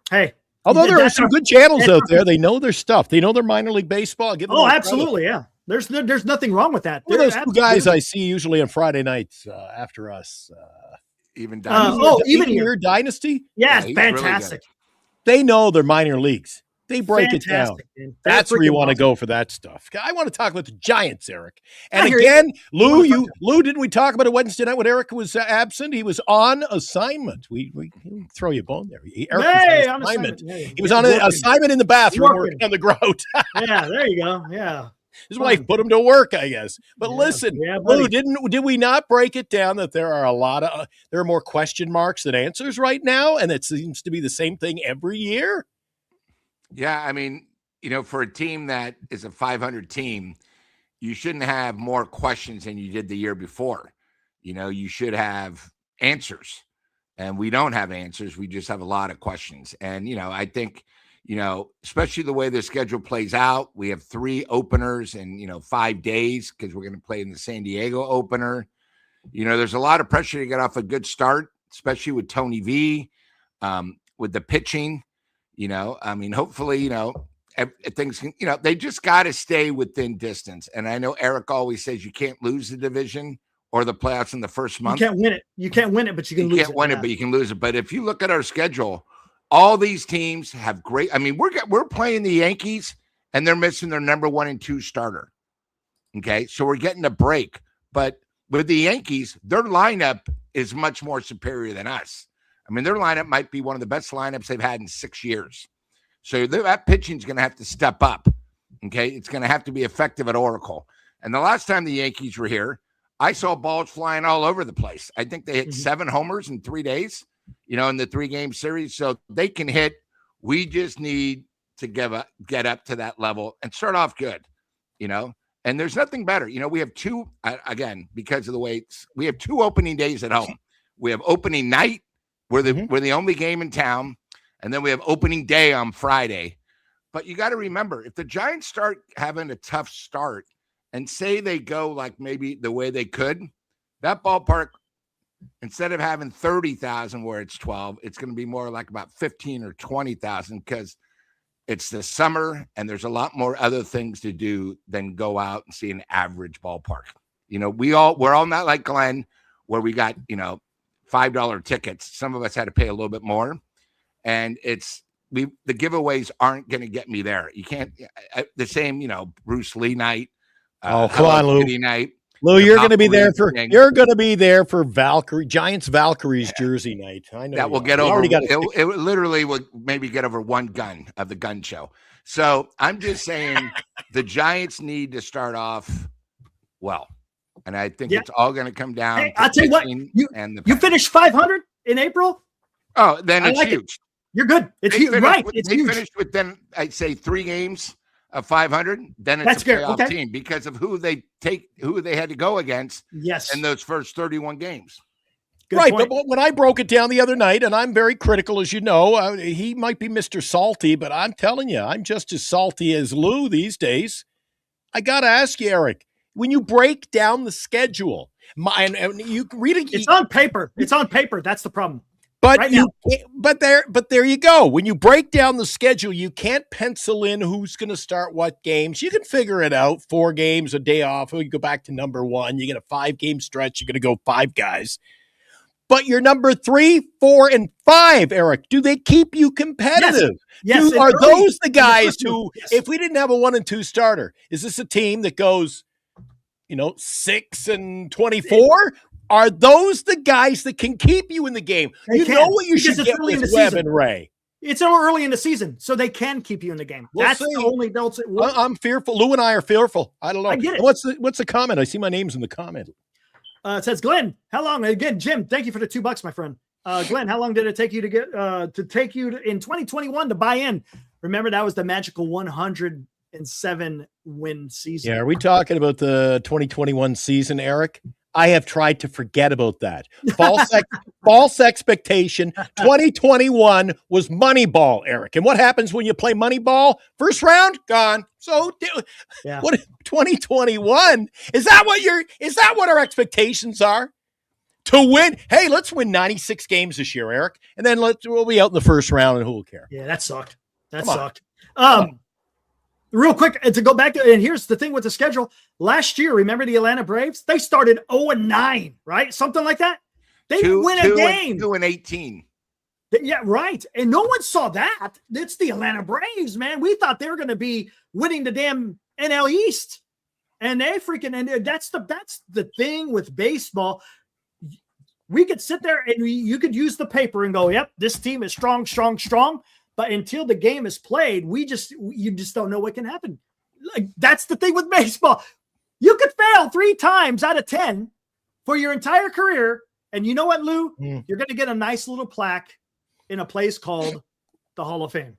Hey. Although there are some good channels out there, they know their stuff. They know their minor league baseball. Absolutely, yeah. There's nothing wrong with that. Well, those two guys I see usually on Friday nights after us. Even Dynasty. Even your Dynasty? Yeah, fantastic. They know their minor leagues. They break it down. Man. That's where you want to go for that stuff. I want to talk about the Giants, Eric. And again, Lou, didn't we talk about it Wednesday night when Eric was absent? He was on assignment. We throw you a bone there. Eric was on assignment. He was on an assignment in the bathroom working on the grout. Yeah, there you go. Yeah. His wife put him to work, I guess. But listen, Lou, did we not break it down that there are there are more question marks than answers right now, and it seems to be the same thing every year? Yeah, I mean, for a team that is a 500 team, you shouldn't have more questions than you did the year before. You should have answers, and we don't have answers. We just have a lot of questions. And, I think, especially the way the schedule plays out, we have 3 openers in, 5 days because we're going to play in the San Diego opener. There's a lot of pressure to get off a good start, especially with Tony V, with the pitching. Hopefully, things can, they just got to stay within distance. And I know Eric always says you can't lose the division or the playoffs in the first month. You can't win it. You can't win it, but you can lose it. You can't win it, but you can lose it. But if you look at our schedule, all these teams have great. I mean, we're playing the Yankees and they're missing their number 1 and 2 starter. Okay. So we're getting a break. But with the Yankees, their lineup is much more superior than us. I mean, their lineup might be one of the best lineups they've had in 6 years. So that pitching is going to have to step up. Okay. It's going to have to be effective at Oracle. And the last time the Yankees were here, I saw balls flying all over the place. I think they hit 7 homers in 3 days, in the 3-game series. So they can hit. We just need to get up to that level and start off good, And there's nothing better. We have two, again, because of the weights, we have 2 opening days at home. We have opening night. We're the only game in town. And then we have opening day on Friday. But you got to remember, if the Giants start having a tough start and say they go like maybe the way they could, that ballpark, instead of having 30,000 where it's 12, it's going to be more like about 15 or 20,000 because it's the summer and there's a lot more other things to do than go out and see an average ballpark. We're all not like Glenn where we got, $5 tickets. Some of us had to pay a little bit more. And the giveaways aren't going to get me there. You can't, the same, Bruce Lee night. Come on, Lou. Night. Lou, you're going to be there for Giants Valkyries jersey night. I know that will get over. It literally will maybe get over one gun of the gun show. So I'm just saying the Giants need to start off well, and I think it's all going to come down. Hey, I'll tell you what. You finished 500 in April. Oh, then it's huge. You're good. It's huge, right? It's huge. Finished with then I'd say 3 games of 500. Then it's a playoff team because of who they had to go against. Yes, in those first 31 games. Good right, point. But when I broke it down the other night, and I'm very critical, as you know, he might be Mr. Salty, but I'm telling you, I'm just as salty as Lou these days. I got to ask you, Eric, when you break down the schedule, and you read it, it's on paper. It's on paper. That's the problem. But there you go. When you break down the schedule, you can't pencil in who's going to start what games. You can figure it out. 4 games, a day off. You go back to number 1. You get a 5-game stretch. You're going to go 5 guys. But you're number 3, 4, and 5, Eric. Do they keep you competitive? Yes. Are those the guys who, if we didn't have a 1 and 2 starter, is this a team that goes, 6 and 24? Are those the guys that can keep you in the game? Know what you should get with Webb and Ray. It's so early in the season, so they can keep you in the game. That's the only belts. I'm fearful. Lou and I are fearful. I don't know. I get it. What's the comment? I see my name's in the comment. It says, Glenn, how long? Again, Jim, thank you for the $2, my friend. Glenn, how long did it take you to get in 2021 to buy in? Remember, that was the magical 107 win season. Yeah, are we talking about the 2021 season, Eric? I have tried to forget about that. False expectation. 2021 was Moneyball, Eric. And what happens when you play Moneyball? First round, gone. So what 2021? Is that what our expectations are? To win? Hey, let's win 96 games this year, Eric. And then we'll be out in the first round and who will care? Yeah, that sucked. Real quick, to go back to, and here's the thing with the schedule. Last year, remember the Atlanta Braves? They started 0-9, right? Something like that. They win a game. 2-18. Yeah, right. And no one saw that. It's the Atlanta Braves, man. We thought they were going to be winning the damn NL East. And they and that's the thing with baseball. We could sit there and you could use the paper and go, yep, this team is strong. But until the game is played, you just don't know what can happen. Like, that's the thing with baseball. You could fail 3 times out of 10 for your entire career. And you know what, Lou? You're going to get a nice little plaque in a place called the Hall of Fame.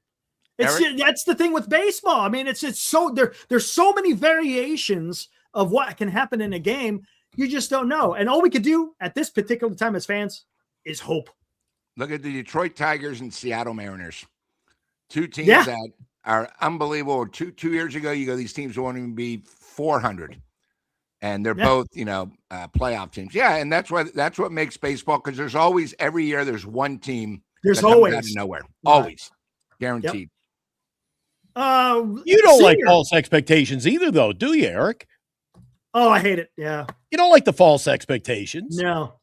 That's the thing with baseball. I mean, it's so there's so many variations of what can happen in a game. You just don't know. And all we could do at this particular time as fans is hope. Look at the Detroit Tigers and Seattle Mariners. 2 teams that are unbelievable. Two years ago, these teams won't even be 400, and they're both, playoff teams. Yeah, and that's what makes baseball, because there's always, every year, there's one team. There's always out of nowhere, always guaranteed. Yep. You don't like false expectations either, though, do you, Eric? Oh, I hate it. Yeah, you don't like the false expectations. No.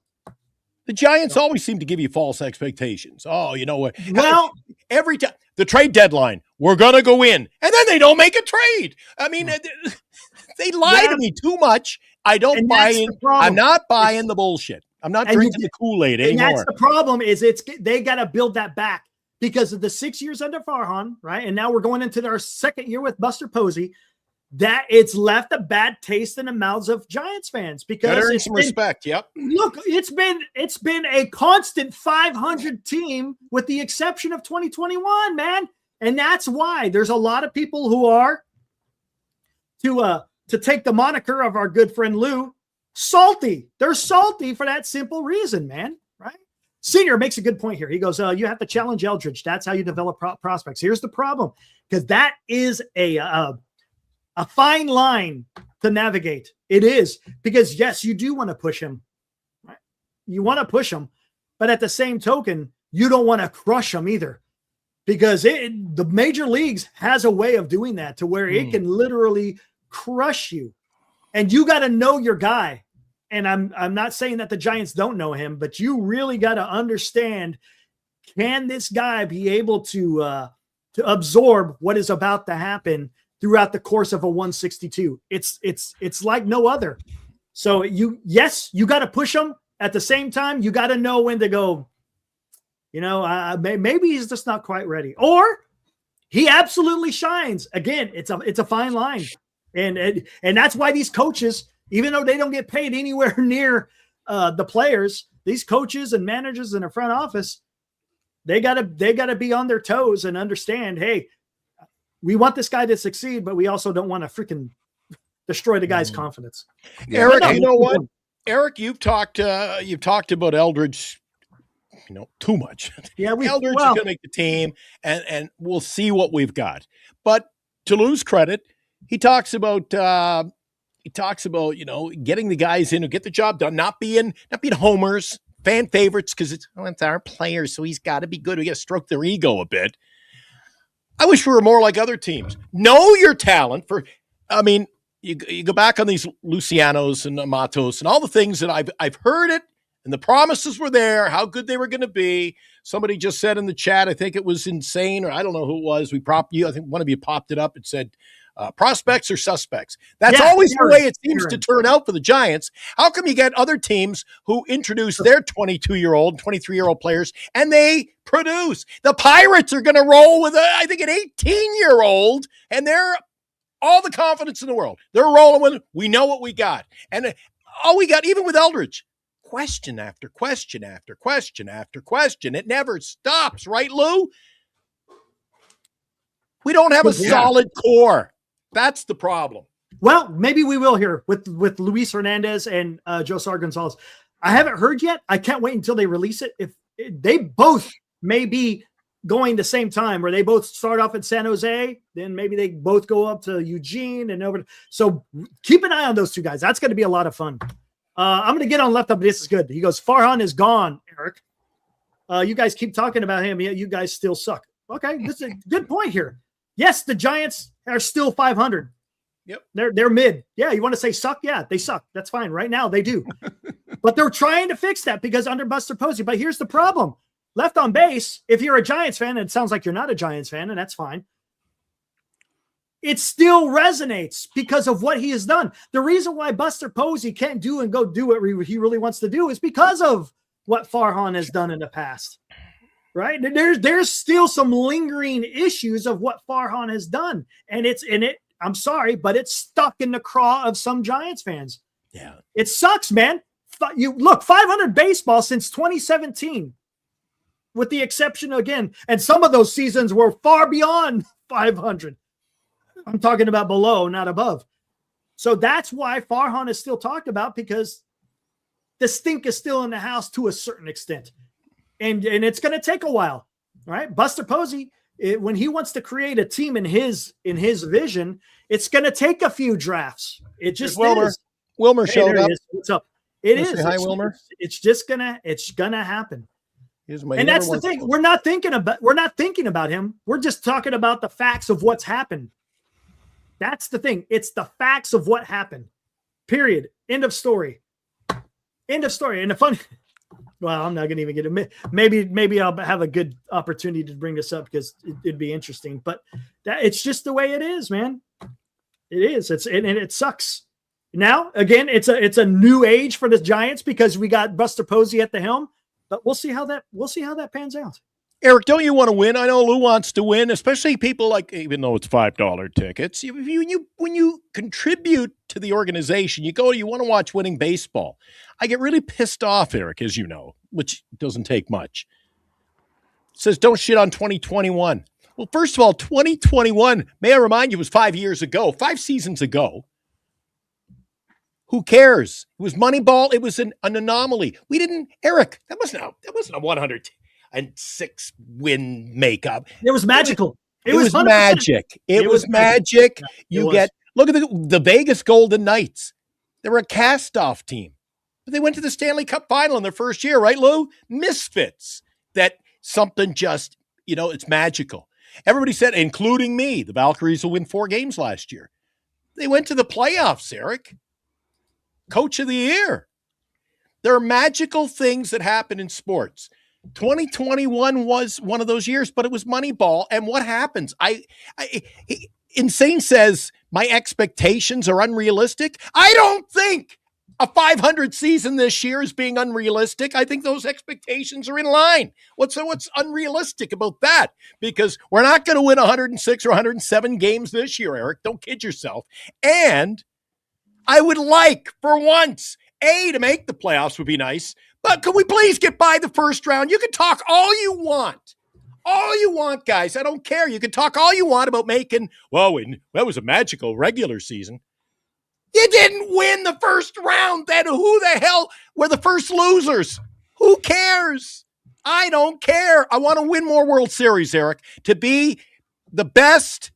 The Giants always seem to give you false expectations. Oh, you know what? Well, every time the trade deadline, we're going to go in, and then they don't make a trade. I mean, they lie to me too much. I don't buy in. I'm not buying the bullshit. I'm not drinking the Kool-Aid anymore. And that's the problem is they got to build that back because of the 6 years under Farhan, right? And now we're going into our second year with Buster Posey. that it's left a bad taste in the mouths of Giants fans because earned some respect. Yep. Look, it's been a constant 500 team with the exception of 2021, man. And that's why there's a lot of people who are to take the moniker of our good friend Lou, salty. They're salty for that simple reason, man. Right? Senior makes a good point here. He goes, you have to challenge Eldridge. That's how you develop prospects. Here's the problem, because that is a fine line to navigate. It is, because yes, you do want to push him. Right? You want to push him, but at the same token, you don't want to crush him either, because the major leagues has a way of doing that to where it can literally crush you, and you got to know your guy. And I'm not saying that the Giants don't know him, but you really got to understand, can this guy be able to absorb what is about to happen throughout the course of a 162? It's like no other. So you got to push him. At the same time, you got to know when to go, maybe he's just not quite ready, or he absolutely shines. Again, it's a fine line. And that's why these coaches, even though they don't get paid anywhere near the players, these coaches and managers in the front office, they gotta be on their toes and understand, hey, we want this guy to succeed, but we also don't want to freaking destroy the guy's confidence. Yeah. Eric, you know what? Eric, you've talked about Eldridge, too much. Yeah, Eldridge is going to make the team, and we'll see what we've got. But to Lou's credit, he talks about getting the guys in who get the job done, not being homers, fan favorites, because it's our players, so he's got to be good. We got to stroke their ego a bit. I wish we were more like other teams. Know your talent. You go back on these Lucianos and Matos and all the things that I've heard it, and the promises were there, how good they were going to be. Somebody just said in the chat, I think it was Insane, or I don't know who it was. I think one of you popped it up and said, prospects or suspects. That's always the way it seems to turn out for the Giants. How come you get other teams who introduce their 22-year-old, 23-year-old players and they produce? The Pirates are going to roll with, I think, an 18-year-old, and they're all the confidence in the world. They're rolling with, we know what we got. And all we got, even with Eldridge, question after question after question after question. It never stops, right, Lou? We don't have a solid core. That's the problem. Well, maybe we will here with Luis Hernandez and Josar Gonzalez. I haven't heard yet. I can't wait until they release it. If they both may be going the same time, where they both start off in San Jose, then maybe they both go up to Eugene and over. So keep an eye on those two guys. That's going to be a lot of fun. I'm going to get on left up. This is good. He goes, Farhan is gone, Eric. You guys keep talking about him. Yeah, you guys still suck. Okay, this is a good point here. Yes, the Giants are still 500. Yep. They're mid. Yeah, you want to say suck? Yeah, they suck. That's fine. Right now, they do. But they're trying to fix that because under Buster Posey. But here's the problem. Left on base, if you're a Giants fan, and it sounds like you're not a Giants fan, and that's fine, it still resonates because of what he has done. The reason why Buster Posey can't do what he really wants to do is because of what Farhan has done in the past. Right? There's still some lingering issues of what Farhan has done. And I'm sorry, but it's stuck in the craw of some Giants fans. Yeah. It sucks, man. You look, 500 baseball since 2017, with the exception again, and some of those seasons were far beyond 500. I'm talking about below, not above. So that's why Farhan is still talked about, because the stink is still in the house to a certain extent. And it's going to take a while, right? Buster Posey, when he wants to create a team in his vision, it's going to take a few drafts. It just is. Wilmer showed up. What's up? It is. Hi, Wilmer. It's gonna happen. And that's the thing. We're not thinking about him. We're just talking about the facts of what's happened. That's the thing. It's the facts of what happened. Period. End of story. End of story. And the funny. Well, I'm not going to even get it. Maybe I'll have a good opportunity to bring this up because it'd be interesting. But it's just the way it is, man. It is. And it sucks. Now, again, it's a new age for the Giants because we got Buster Posey at the helm. But we'll see how that pans out. Eric, don't you want to win? I know Lou wants to win, especially people like, even though it's $5 tickets, when you contribute to the organization, you want to watch winning baseball. I get really pissed off, Eric, as you know, which doesn't take much. It says, don't shit on 2021. Well, first of all, 2021, may I remind you, was 5 years ago, 5 seasons ago. Who cares? It was Moneyball. It was an anomaly. We didn't, Eric, that wasn't a 106 win makeup. It was magical. It was magic. It was magic. Look at the Vegas Golden Knights. They were a cast-off team. But they went to the Stanley Cup final in their first year, right, Lou? Misfits. That something just, it's magical. Everybody said, including me, the Valkyries will win 4 games last year. They went to the playoffs, Eric. Coach of the year. There are magical things that happen in sports. 2021 was one of those years, but it was Moneyball. And what happens? Insane says my expectations are unrealistic. I don't think a 500 season this year is being unrealistic. I think those expectations are in line. What's unrealistic about that? Because we're not going to win 106 or 107 games this year, Eric. Don't kid yourself. And I would like, for once, to make the playoffs would be nice, but could we please get by the first round? You can talk all you want. All you want, guys. I don't care. You can talk all you want about making, that was a magical regular season. You didn't win the first round. Then who the hell were the first losers? Who cares? I don't care. I want to win more World Series, Eric. To be the best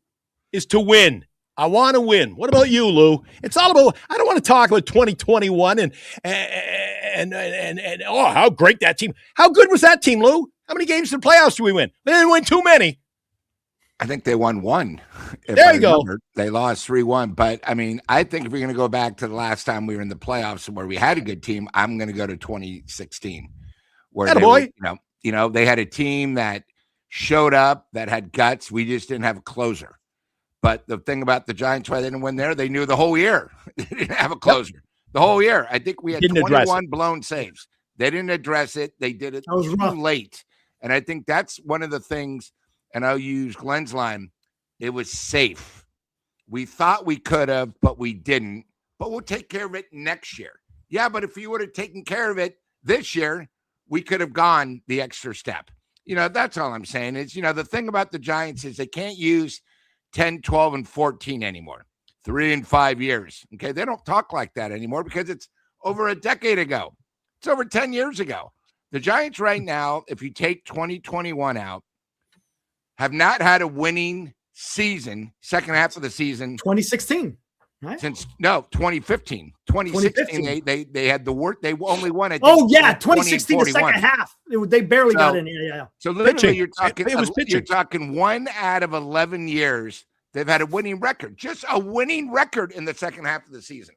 is to win. I want to win. What about you, Lou? It's all about, I don't want to talk about 2021 and how great that team. How good was that team, Lou? How many games in the playoffs did we win? We didn't win too many. I think they won 1. There you go. They lost 3-1. But, I think if we're going to go back to the last time we were in the playoffs where we had a good team, I'm going to go to 2016. Where they had a team that showed up, that had guts. We just didn't have a closer. But the thing about the Giants, why they didn't win there, they knew the whole year. They didn't have a closer. Yep. The whole year. I think we had 21 blown saves. They didn't address it. They did it too late. And I think that's one of the things, and I'll use Glenn's line, it was safe. We thought we could have, but we didn't. But we'll take care of it next year. Yeah, but if you would have taken care of it this year, we could have gone the extra step. That's all I'm saying is, the thing about the Giants is they can't use 10, 12, and 14 anymore. 3 and 5 years. Okay. They don't talk like that anymore because it's over a decade ago. It's over 10 years ago. The Giants right now, if you take 2021 out, have not had a winning season, second half of the season. 2016, right? 2015. 2016, they had the work. They only won it. 2016, the second half. They barely got in. Yeah. So literally, you're talking 1 out of 11 years they've had a winning record. Just a winning record in the second half of the season.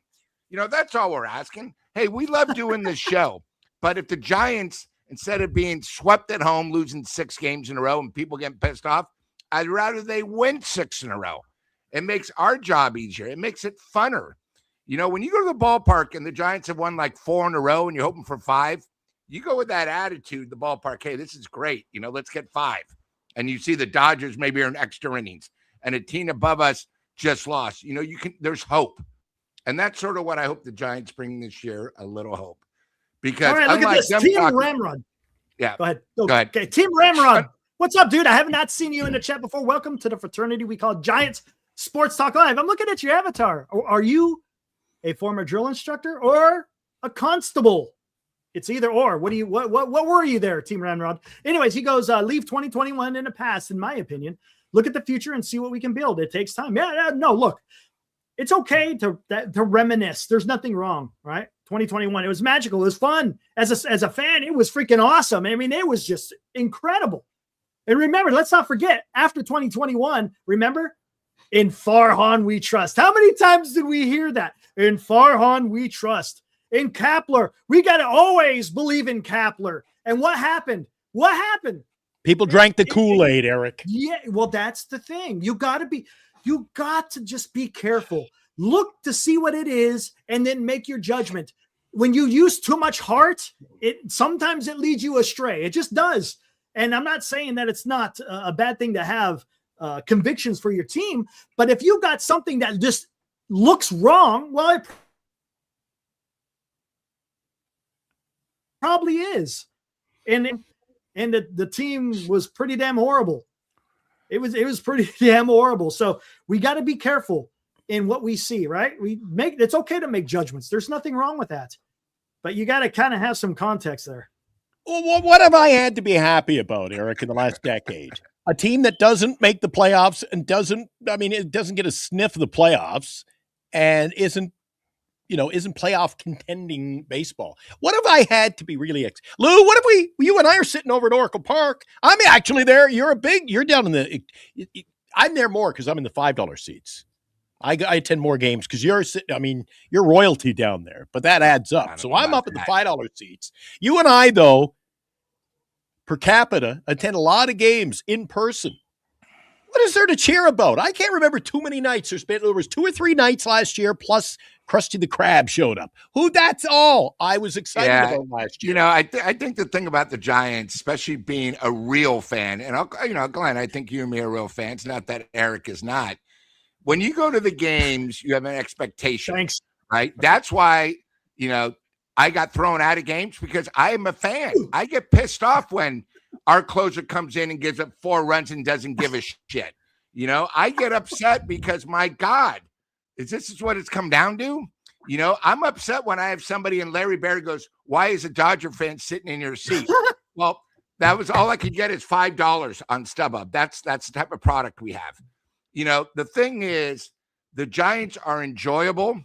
That's all we're asking. Hey, we love doing this show, but if the Giants, instead of being swept at home, losing 6 games in a row and people getting pissed off, I'd rather they win 6 in a row. It makes our job easier. It makes it funner. When you go to the ballpark and the Giants have won like 4 in a row and you're hoping for 5, you go with that attitude, the ballpark, hey, this is great. Let's get 5. And you see the Dodgers maybe are in extra innings and a team above us just lost. There's hope. And that's sort of what I hope the Giants bring this year, a little hope. Because look at this. Team Ramrod. Yeah. Go ahead. Okay, Team Ramrod. What's up, dude? I have not seen you in the chat before. Welcome to the fraternity we call Giants Sports Talk Live. I'm looking at your avatar. Are you a former drill instructor or a constable? It's either or. What were you there, Team Ramrod? Anyways, he goes, leave 2021 in the past, in my opinion. Look at the future and see what we can build. It takes time. No, look. It's okay to reminisce. There's nothing wrong, right? 2021, it was magical. It was fun. As a fan, it was freaking awesome. It was just incredible. And remember, let's not forget, after 2021, remember, in Farhan we trust. How many times did we hear that? In Farhan we trust. In Kapler, we got to always believe in Kapler. And what happened? People drank the Kool-Aid, Eric. Yeah, well, that's the thing. You got to just be careful. Look to see what it is and then make your judgment. When you use too much heart, sometimes it leads you astray. It just does. And I'm not saying that it's not a bad thing to have convictions for your team, but if you've got something that just looks wrong, well, it probably is. And the team was pretty damn horrible. It was pretty damn horrible. So we got to be careful in what we see, right? It's okay to make judgments. There's nothing wrong with that, but you got to kind of have some context there. Well, what have I had to be happy about, Eric, in the last decade? A team that doesn't make the playoffs and it doesn't get a sniff of the playoffs and isn't playoff contending baseball. What have I had to be really Lou, what have you and I are sitting over at Oracle Park. I'm actually there. You're down in I'm there more because I'm in the $5 seats. I attend more games because you're royalty down there, but that adds up. So I'm up at the $5 seats. You and I, though, per capita, attend a lot of games in person. What is there to cheer about? I can't remember too many nights. There was 2 or 3 nights last year, plus Krusty the Krab showed up. That's all I was excited about last year. I think the thing about the Giants, especially being a real fan, and Glenn, I think you and me are real fans. Not that Eric is not. When you go to the games, you have an expectation. Thanks. Right? That's why, I got thrown out of games because I am a fan. I get pissed off when our closer comes in and gives up 4 runs and doesn't give a shit. I get upset because, my God, this is what it's come down to? I'm upset when I have somebody and Larry Berry goes, "Why is a Dodger fan sitting in your seat?" Well, that was all I could get is $5 on StubHub. That's the type of product we have. The thing is, the Giants are enjoyable,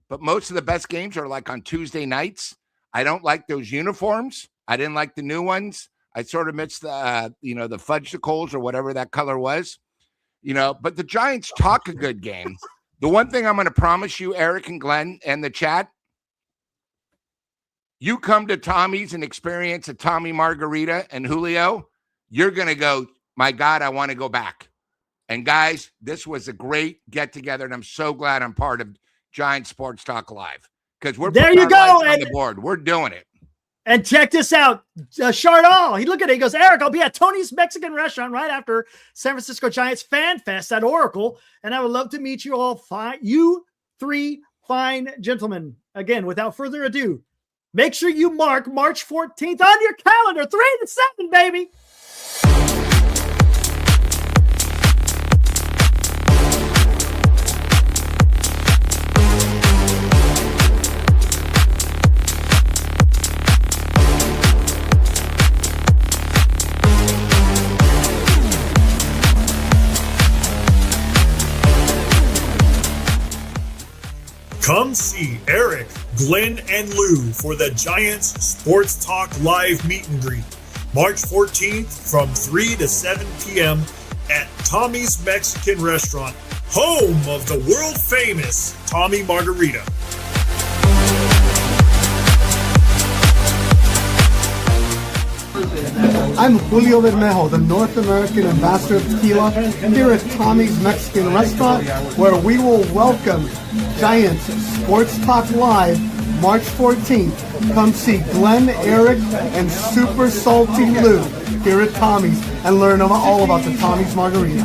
but most of the best games are like on Tuesday nights. I don't like those uniforms. I didn't like the new ones. I sort of missed the fudgesicles or whatever that color was. But the Giants talk a good game. The one thing I'm going to promise you, Eric and Glenn and the chat, you come to Tommy's and experience a Tommy Margarita and Julio, you're going to go, my God, I want to go back. And guys, this was a great get together, and I'm so glad I'm part of Giant Sports Talk Live because we're there. You go on the board. We're doing it. And check this out, Chardall. He look at it. He goes, "Eric, I'll be at Tony's Mexican restaurant right after San Francisco Giants Fan Fest at Oracle, and I would love to meet you all. You 3 fine gentlemen. Again, without further ado, make sure you mark March 14th on your calendar. 3 to 7, baby." Come see Eric, Glenn, and Lou for the Giants Sports Talk Live meet and greet, March 14th from 3 to 7 p.m. at Tommy's Mexican Restaurant, home of the world-famous Tommy Margarita. I'm Julio Bermejo, the North American Ambassador of Tequila, here at Tommy's Mexican Restaurant, where we will welcome Giants Sports Talk Live March 14th. Come see Glenn, Eric, and Super Salty Lou here at Tommy's and learn all about the Tommy's Margarita.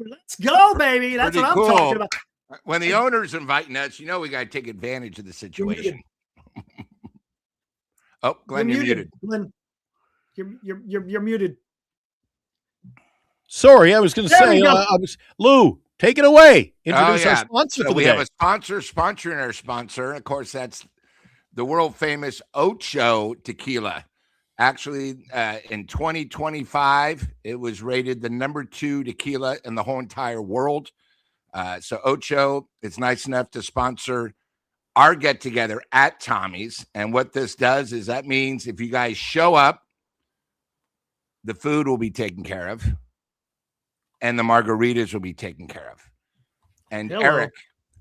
Let's go, baby. That's Pretty what I'm cool. talking about. When the owner's inviting us, we got to take advantage of the situation. Oh, Glenn, you're muted. Glenn, you're muted. Sorry, I was going to say, Lou, take it away. Introduce our sponsor for the we day. have a sponsor sponsoring our sponsor. Of course, that's the world famous Ocho Tequila. Actually, in 2025, it was rated the #2 tequila in the whole entire world. So Ocho is nice enough to sponsor our get together at Tommy's. And what this does is that means if you guys show up, the food will be taken care of and the margaritas will be taken care of. And Hello. Eric,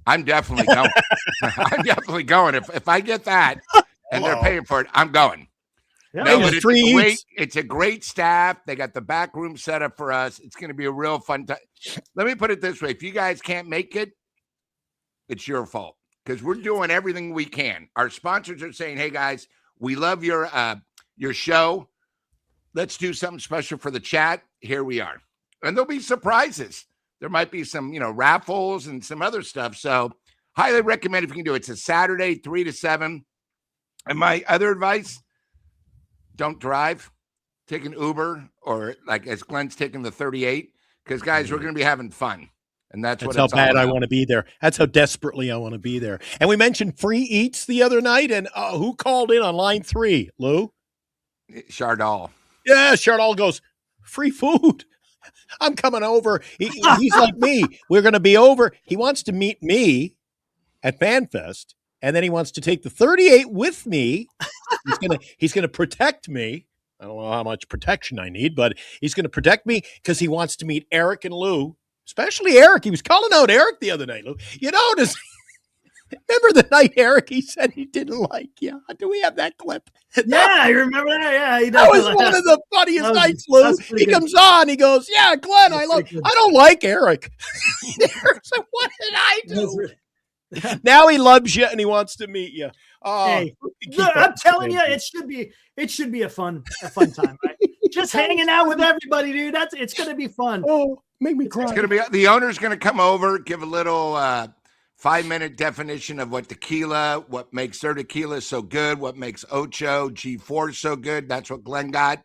I'm definitely going. I'm definitely going. If I get that and they're paying for it, I'm going. Yeah. No, Hey, but there's it's a great staff. They got the back room set up for us. It's going to be a real fun time. Let me put it this way. If you guys can't make it, it's your fault because we're doing everything we can. Our sponsors are saying, hey, guys, we love your show. Let's do something special for the chat. Here we are. And there'll be surprises. There might be some, raffles and some other stuff. So highly recommend if you can do it. It's a Saturday, 3 to 7. And my other advice, don't drive. Take an Uber or like as Glenn's taking the 38 because, guys, we're going to be having fun. And that's what how it's bad all I about. want to be there. That's how desperately I want to be there. And we mentioned free eats the other night. And who called in on line 3, Lou? Chardal. Yeah, Chardal goes, free food. I'm coming over. He's like me. We're going to be over. He wants to meet me at FanFest, and then he wants to take the 38 with me. He's gonna protect me. I don't know how much protection I need, but he's going to protect me because he wants to meet Eric and Lou, especially Eric. He was calling out Eric the other night, Lou. You notice? Remember the night, Eric, he said he didn't like you? Do we have that clip? Yeah, I remember that. Yeah, he does. That was one of the funniest nights, Lou. He comes on, he goes, yeah, Glenn, I don't like Eric. Eric's like, what did I do? Now he loves you and he wants to meet you. Hey, look, I'm telling you, it should be a fun time, right? Just hanging out with everybody, dude. It's gonna be fun. Oh, make me cry. It's gonna be the owner's gonna come over, give a little 5-minute definition of what makes their tequila so good, what makes Ocho G4 so good. That's what Glenn got.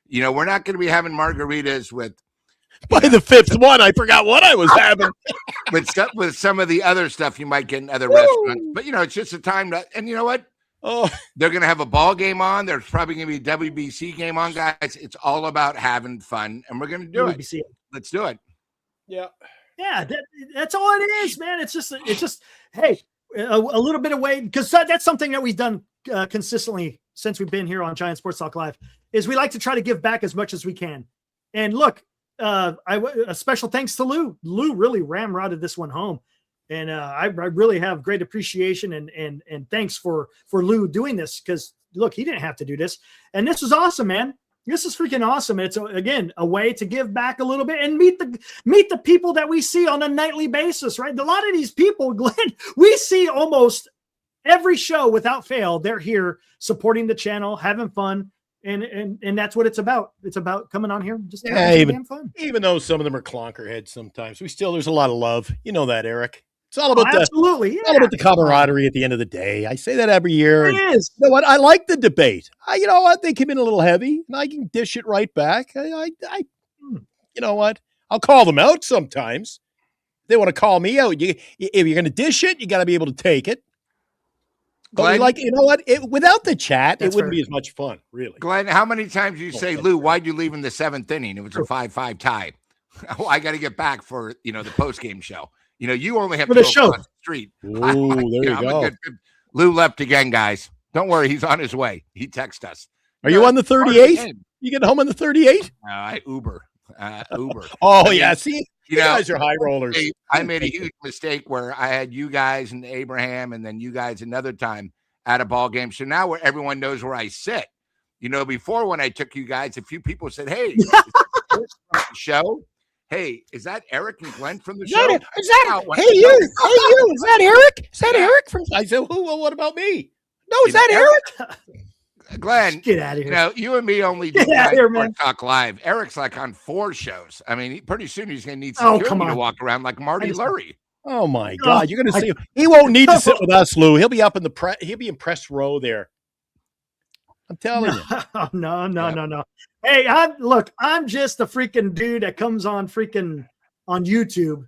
We're not going to be having margaritas with. By the fifth one, I forgot what I was having. with some of the other stuff you might get in other restaurants. But, it's just a time to, and you know what? Oh, they're going to have a ball game on. There's probably going to be a WBC game on, guys. It's all about having fun, and we're going to do it. Let's do it. Yeah. Yeah, that's all it is, man. It's just, hey, a little bit of weight because that's something that we've done consistently since we've been here on Giant Sports Talk Live. Is we like to try to give back as much as we can. And look, a special thanks to Lou. Lou really ramrodded this one home, and I really have great appreciation and thanks for Lou doing this because look, he didn't have to do this, and this was awesome, man. This is freaking awesome. It's again a way to give back a little bit and meet the people that we see on a nightly basis, right? A lot of these people, Glenn, we see almost every show without fail. They're here supporting the channel, having fun, and that's what it's about. It's about coming on here, just having fun. Even though some of them are clonker heads, sometimes there's a lot of love. You know that, Eric. It's all about all about the camaraderie at the end of the day. I say that every year. It is. You know what? I like the debate. You know what? They came in a little heavy, and I can dish it right back. You know what? I'll call them out sometimes. If they want to call me out. If you're going to dish it, you got to be able to take it. But Glenn, you know what? Without the chat, it wouldn't be as much fun, really. Glenn, how many times do you say, Lou, why'd you leave in the 7th inning? It was a 5-5 tie. Oh, I got to get back for, the post-game show. You only have to go across the street. Ooh, there you go. Lou left again, guys. Don't worry. He's on his way. He texted us. Are you on the 38? You get home on the 38? I Uber. Uber. Oh, yeah. See, you guys are high rollers. I made a huge mistake where I had you guys and Abraham and then you guys another time at a ball game. So now where everyone knows where I sit. Before when I took you guys, a few people said, hey, is that from the show? Hey, is that Eric and Glenn from the show? Hey, you. Is that Eric? Is that Eric from? I said, well, what about me? No, is that Eric? Glenn, get out of here. You and me only do Talk Live. Eric's like on 4 shows. I mean, pretty soon he's going to need security to walk around like Marty Lurie. Oh my God, you're going to see him. He won't need to sit with us, Lou. He'll be up in the he'll be in press row there. I'm telling you. No. Hey, I'm just a freaking dude that comes on YouTube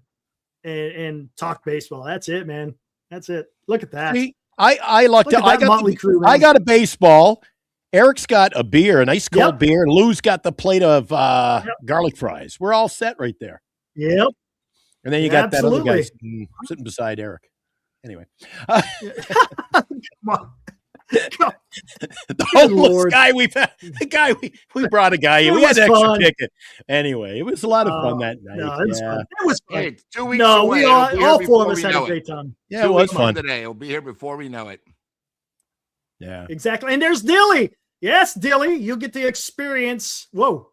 and talk baseball. That's it, man. That's it. Look at that. See, I lucked out. I got a baseball. Eric's got a beer, a nice cold beer, and Lou's got the plate of garlic fries. We're all set right there. Yep. And then you got that other guy sitting beside Eric. Anyway. Come on. The homeless guy we brought a guy in. We had an extra ticket. Anyway, it was a lot of fun that night. No, it was fun. It was fun. Hey, 2 weeks no, away. We all 4 of us had a great time. Yeah, it was fun today. It'll be here before we know it. Yeah, exactly. And there's Dilly. Yes, Dilly, you get to experience. Whoa.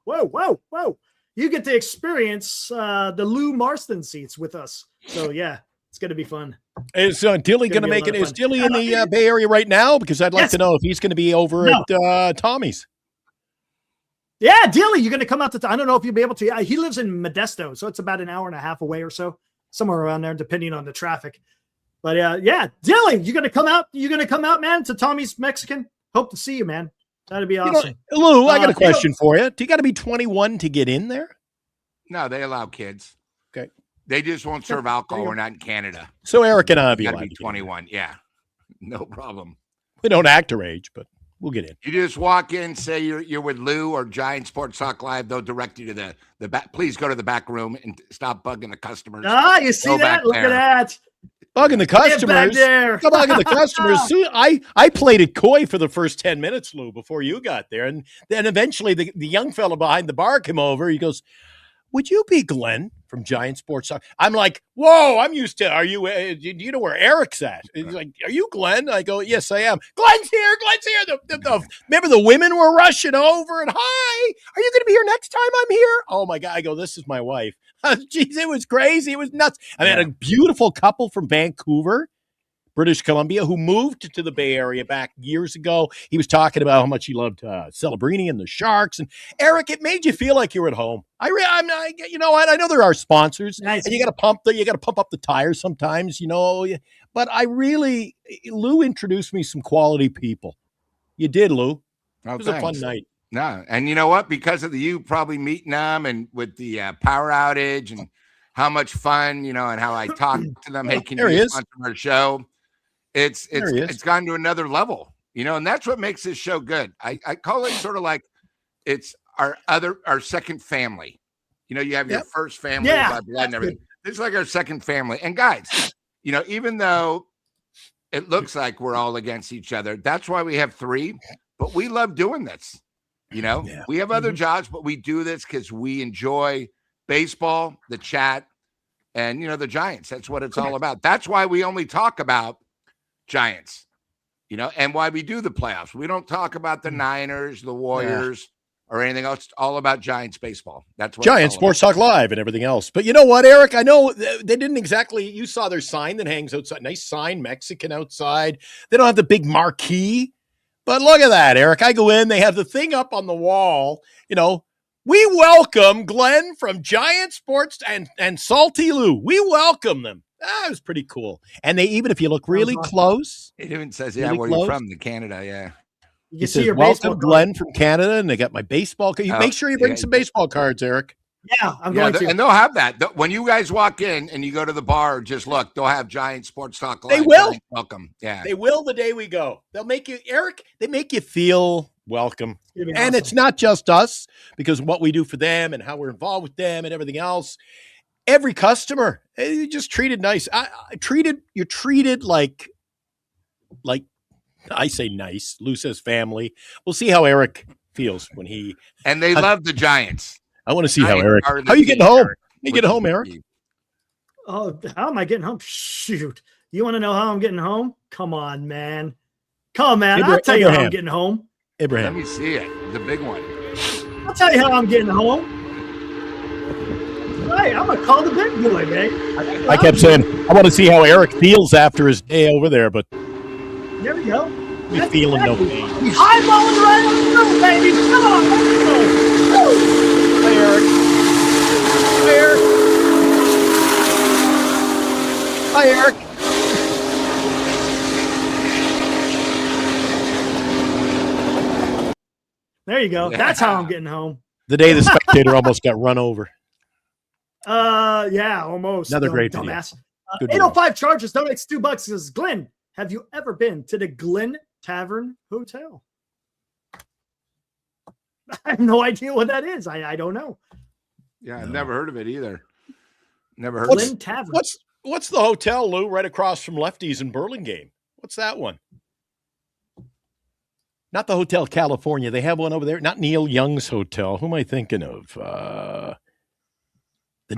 You get to experience the Lou Marston seats with us. So yeah, it's going to be fun. Is Dilly going to make it? Is Dilly in the Bay Area right now? Because I'd like to know if he's going to be over at Tommy's. Yeah, Dilly, you're going to come out to. I don't know if you'll be able to. He lives in Modesto, so it's about an hour and a half away or so, somewhere around there, depending on the traffic. But yeah, Dilly, you're going to come out. You're going to come out, man, to Tommy's Mexican. Hope to see you, man. That'd be awesome. Lou, I got a question for you. Do you got to be 21 to get in there? No, they allow kids. Okay. They just won't serve alcohol. We're not in Canada. So Eric and I got to be 21. Yeah, no problem. We don't act our age, but we'll get in. You just walk in, say you're with Lou or Giant Sports Talk Live. They'll direct you to the back. Please go to the back room and stop bugging the customers. You see that? Look at that. Bugging the customers. Bugging the customers. I played it coy for the first 10 minutes, Lou, before you got there. And then eventually the young fella behind the bar came over. He goes, "Would you be Glenn from Giant Sports Talk?" I'm like, "Whoa, I'm used to, are you, do you know where Eric's at?" He's like, "Are you Glenn?" I go, "Yes, I am." "Glenn's here. Remember the women were rushing over and, "Hi, are you going to be here next time I'm here?" Oh my God. I go, "This is my wife." Jeez, it was crazy. It was nuts. I had a beautiful couple from Vancouver, British Columbia, who moved to the Bay Area back years ago. He was talking about how much he loved Celebrini and the Sharks. And Eric, it made you feel like you were at home. You know what? I know there are sponsors, and you got to pump up the tires sometimes, But Lou introduced me some quality people. You did, Lou. It was a fun night. No, and you know what? Because of you probably meeting them and with the power outage and how much fun, and how I talk to them. Hey, can you sponsor our show? It's gone to another level, and that's what makes this show good. I call it sort of like it's our second family. You have your first family by blood and everything. This is like our second family. And guys, even though it looks like we're all against each other, that's why we have three. But we love doing this. We have other jobs, but we do this because we enjoy baseball, the chat, and the Giants. That's what it's all about. That's why we only talk about Giants, and why we do the playoffs. We don't talk about the Niners, the Warriors, or anything else. It's all about Giants baseball. That's what Giants Sports Talk Live and everything else. But you know what, Eric? I know they didn't exactly. You saw their sign that hangs outside. Nice sign, Mexican outside. They don't have the big marquee. But look at that, Eric. I go in, they have the thing up on the wall. We welcome Glenn from Giant Sports and Salty Lou. We welcome them. That was pretty cool. And even if you look really close. It even says, where you're from, the Canada, yeah. You see your welcome Glenn from Canada, and they got my baseball card. Make sure you bring some baseball cards, Eric. Yeah, I'm going to. And they'll have that. When you guys walk in and you go to the bar, just look, they'll have Giant Sports Talk Live. They will. Welcome. Yeah. They will the day we go. They'll make you, Eric, they make you feel welcome. And it's not just us, because what we do for them and how we're involved with them and everything else. Every customer, you just treated nice. You're treated like I say nice. Lou says family. We'll see how Eric feels when he. And they love the Giants. I want to see how Eric. How are you getting home? You getting home, Eric? Oh, how am I getting home? Shoot. You want to know how I'm getting home? Come on, man. I'll tell you how I'm getting home. Abraham. Let me see it. The big one. I'll tell you how I'm getting home. Hey, I'm going to call the big boy, man. I kept saying, I want to see how Eric feels after his day over there, but. There we go. He's feeling no pain. He's eyeballing right on the road, baby. Come on, let's go. Hi, Eric. Hi, Eric. There you go. That's how I'm getting home. The day the Spectator almost got run over. Yeah, almost. Another great dumbass. 805 Chargers donates $2. Says, Glenn, have you ever been to the Glen Tavern Hotel? I have no idea what that is. I don't know. Yeah, I've never heard of it either. Never heard Glen of it. Tavern. What's the hotel, Lou, right across from Lefties in Burlingame? What's that one? Not the Hotel California. They have one over there. Not Neil Young's hotel. Who am I thinking of? The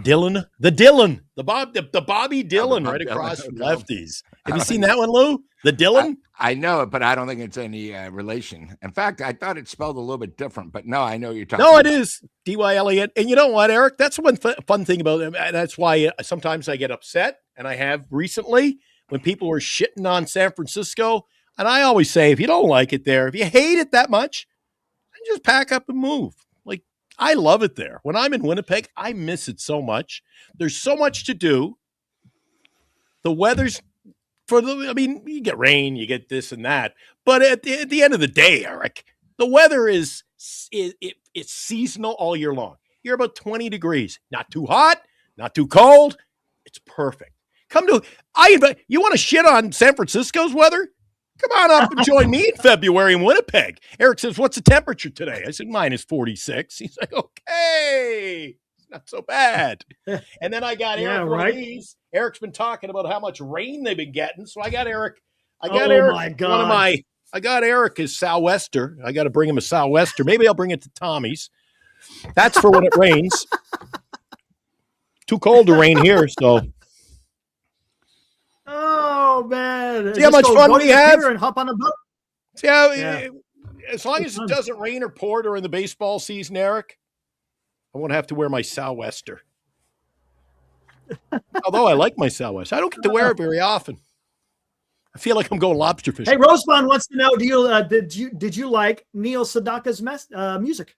Bobby Dylan right across from Lefties. Have you seen that one, Lou? The Dylan? I know it, but I don't think it's any relation. In fact, I thought it spelled a little bit different, but no, I know you're talking. No, it is DYLEN. And you know what, Eric? That's one fun thing about it. That's why sometimes I get upset, and I have recently when people were shitting on San Francisco. And I always say, if you don't like it there, if you hate it that much, then just pack up and move. Like, I love it there. When I'm in Winnipeg, I miss it so much. There's so much to do. The weather's you get rain, you get this and that. But at the end of the day, Eric, the weather it's seasonal all year long. You're about 20 degrees. Not too hot, not too cold. It's perfect. You want to shit on San Francisco's weather? Come on up and join me in February in Winnipeg. Eric says, what's the temperature today? I said, minus 46. He's like, okay, it's not so bad. And then I got Eric one of these. Eric's been talking about how much rain they've been getting. So I got Eric. My God. I got Eric his sou'wester. I got to bring him a sou'wester. Maybe I'll bring it to Tommy's. That's for when it rains. Too cold to rain here, so. Oh man! See how much fun we have and hop on a boat. See how, as long as it doesn't rain or pour during the baseball season, Eric, I won't have to wear my sou'wester. Although I like my sou'wester, I don't get to wear it very often. I feel like I'm going lobster fishing. Hey, Rosebond wants to know: did you like Neil Sedaka's music?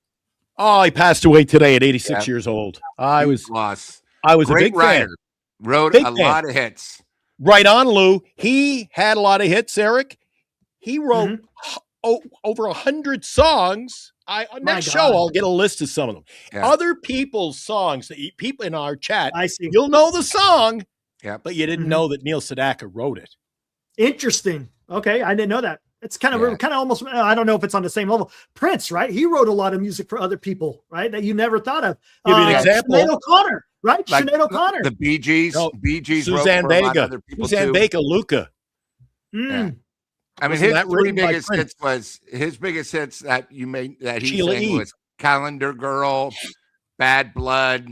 Oh, he passed away today at 86 years old. I was a big fan. Wrote a lot of hits. Right on, Lou. He had a lot of hits, Eric. He wrote over 100 songs. Next show, I'll get a list of some of them. Yeah. Other people's songs, people in our chat, I see. You'll know the song, but you didn't know that Neil Sedaka wrote it. Interesting. Okay, I didn't know that. It's kind of almost, I don't know if it's on the same level. Prince, right? He wrote a lot of music for other people, right? That you never thought of. Give you an example. Sinead O'Connor, right? Like Sinead O'Connor. The Bee Gees. Bee Gees Suzanne wrote for a lot Vega. of other people Suzanne too. Vega, Luca. Yeah. I mean, his three biggest hits that he sang was Calendar Girl, Bad Blood,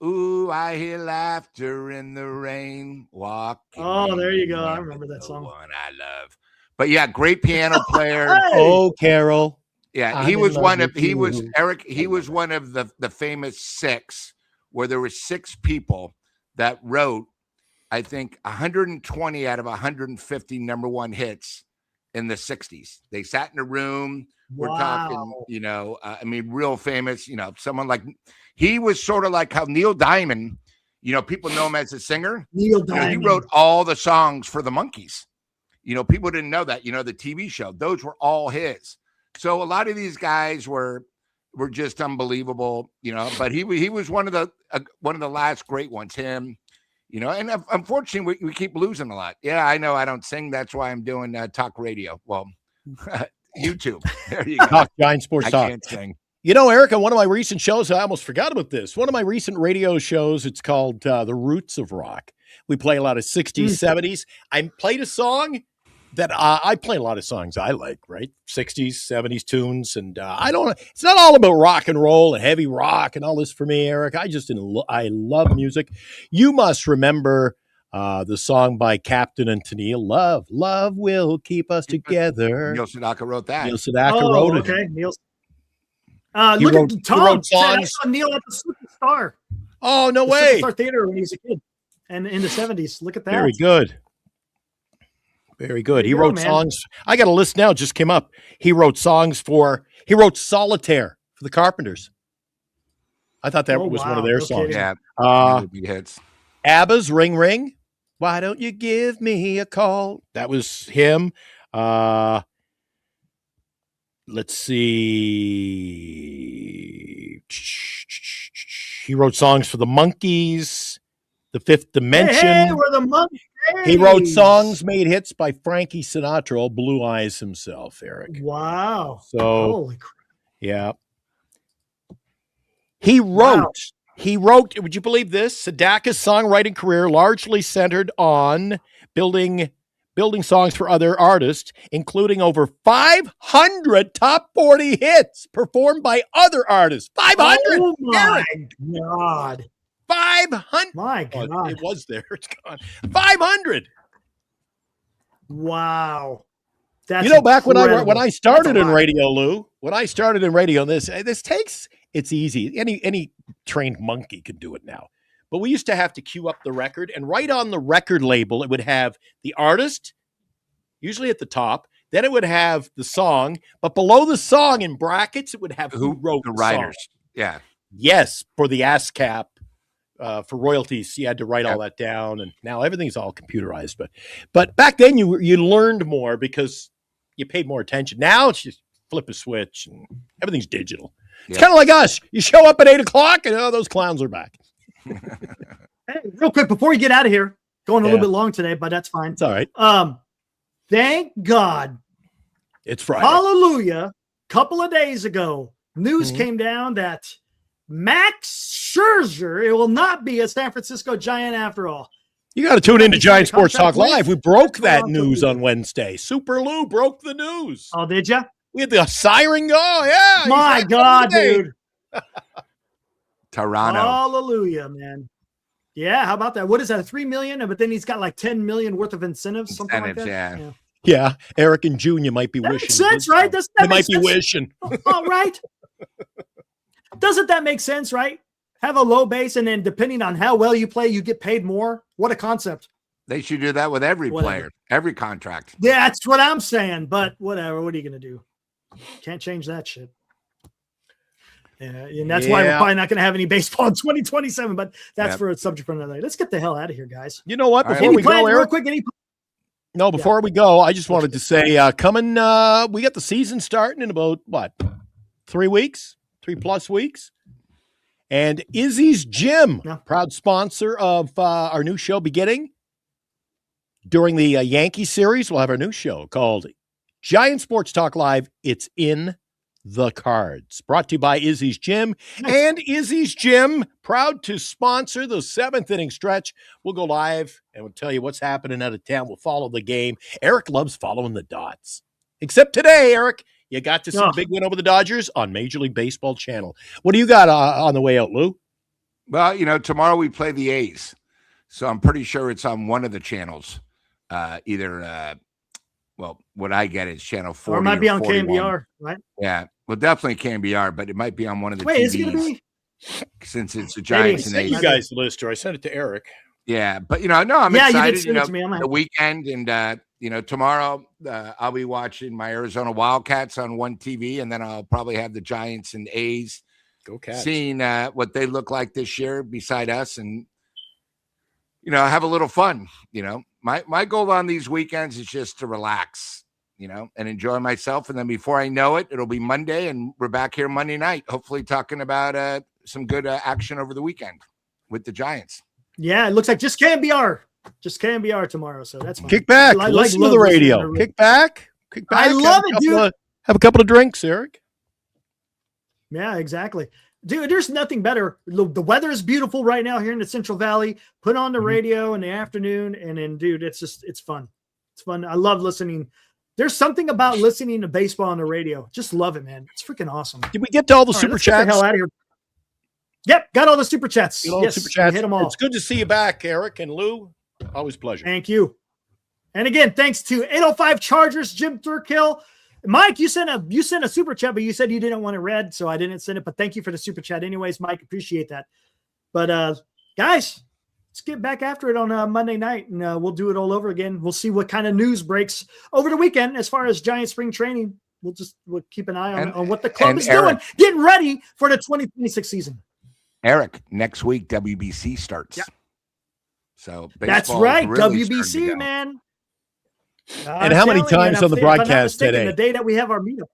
Ooh, I Hear Laughter in the Rain, Walking. Oh, there you go. I remember that song. One I love. But yeah, great piano player. Oh, Carol. Yeah, he was one of the famous six, where there were six people that wrote, I think, 120 out of 150 number one hits in the 60s. They sat in a room. We're talking, real famous, someone like, he was sort of like how Neil Diamond, people know him as a singer. Neil Diamond. He wrote all the songs for the Monkees. People didn't know that, the TV show, those were all his. So a lot of these guys were just unbelievable, but he was one of the last great ones, him. And unfortunately, we keep losing a lot. Yeah, I know I don't sing. That's why I'm doing talk radio. Well, YouTube. There you go. Talk Giant Sports Talk. I can't sing. Eric, on one of my recent shows, I almost forgot about this. One of my recent radio shows, it's called The Roots of Rock. We play a lot of 60s, 70s. I played a song that I play a lot of songs I like, right? 60s, 70s tunes. And it's not all about rock and roll and heavy rock and all this for me, Eric. I love music. You must remember the song by Captain and Tennille, Love Will Keep Us Together. Neil Sedaka wrote that. Neil Sedaka wrote it. Okay, Neil. He look wrote at Tom. songs. I saw Neil at the Superstar. Oh, no way. Superstar Theater when he was a kid. And in the 70s. Look at that. Very good. Very good. He wrote songs. I got a list now, just came up. He wrote Solitaire for the Carpenters. I thought that was one of their songs. Yeah. Hits. ABBA's Ring Ring. Why don't you give me a call? That was him. Let's see. He wrote songs for the Monkees, The Fifth Dimension. Hey, we're the Monkees. He wrote songs, made hits by Frankie Sinatra, Blue Eyes himself, Eric. Wow. So, holy crap. Yeah. He wrote, would you believe this? Sedaka's songwriting career largely centered on building building songs for other artists, including over 500 top 40 hits performed by other artists. 500! Oh, my God. 500! My God. Oh, it was there. It's gone. 500! Wow. That's Back incredible. when I started in radio, Lou, when I started in radio, this takes, it's easy. Any trained monkey can do it now. But we used to have to queue up the record, and right on the record label, it would have the artist, usually at the top. Then it would have the song, but below the song in brackets, it would have who wrote the writers. Song. Yeah. Yes, for the ASCAP, for royalties, you had to write all that down, and now everything's all computerized. But back then, you learned more because you paid more attention. Now it's just flip a switch, and everything's digital. It's kind of like us. You show up at 8:00, and those clowns are back. Hey, real quick before we get out of here, going a little bit long today, but that's fine. It's all right. Thank God. It's Friday. Hallelujah. Couple of days ago, news came down that Max Scherzer, it will not be a San Francisco Giant after all. You got to tune into Giant Sports Talk Live. We broke that news on Wednesday. Super Lou broke the news. Oh, did you? We had the siren go. Yeah. My God, dude. Toronto. Hallelujah, man. Yeah, how about that? What is that? $3 million, but then he's got like $10 million worth of incentives, something like that. Yeah. Eric and Junior might be that wishing. Makes sense, right? They might be wishing. All right. Doesn't that make sense, right? Have a low base, and then depending on how well you play, you get paid more. What a concept. They should do that with every player, every contract. Yeah, that's what I'm saying, but whatever. What are you going to do? Can't change that shit. Yeah, and that's why we're probably not going to have any baseball in 2027, but that's for a subject for another day. Let's get the hell out of here, guys. You know what? Before we go, Eric, real quick, before we go, I just wanted to say, we got the season starting in about, 3 weeks? 3+ weeks? And Izzy's Gym, proud sponsor of our new show beginning. During the Yankee series, we'll have our new show called Giant Sports Talk Live. It's in the cards. Brought to you by Izzy's Gym. And Izzy's Gym, proud to sponsor the 7th inning stretch. We'll go live and we'll tell you what's happening out of town. We'll follow the game. Eric loves following the dots. Except today, Eric, you got to see the big win over the Dodgers on Major League Baseball channel. What do you got on the way out, Lou? Well, tomorrow we play the A's. So I'm pretty sure it's on one of the channels. What I get is channel 40 or it might be on 41. KMBR, right? Yeah, well, definitely KMBR, but it might be on one of the Wait, TVs. Is it going to be? Since it's the Giants and A's. You guys list, or I sent it to Eric. Yeah, but I'm excited. You did send it to me. The weekend, and tomorrow I'll be watching my Arizona Wildcats on one TV, and then I'll probably have the Giants and A's. Go Cats. Seeing what they look like this year beside us, and have a little fun. My goal on these weekends is just to relax, and enjoy myself. And then before I know it, it'll be Monday, and we're back here Monday night, hopefully talking about some good action over the weekend with the Giants. Yeah, it looks like just KMBR tomorrow, so that's fine. Kick back, listen to the radio. Kick back. I love it, dude. Have a couple of drinks, Eric. Yeah, exactly. Dude, there's nothing better. The weather is beautiful right now here in the Central Valley. Put on the radio in the afternoon, and then, dude, it's fun. It's fun. I love listening. There's something about listening to baseball on the radio. Just love it, man. It's freaking awesome. Did we get to all the super let's chats? Get the hell out of here. Yep, got all the super chats. Super chats. Hit them all. It's good to see you back, Eric and Lou. Always a pleasure. Thank you. And again, thanks to 805 Chargers, Jim Thurkill. Mike, you sent a super chat, but you said you didn't want it read, so I didn't send it. But thank you for the super chat anyways, Mike. Appreciate that. But guys, let's get back after it on Monday night, and we'll do it all over again. We'll see what kind of news breaks over the weekend as far as Giant spring training. We'll keep an eye on what the club is doing, getting ready for the 2026 season. Eric, next week WBC starts. Yep. So that's right, really WBC, man. And how many times on the broadcast today? The day that we have our meetup.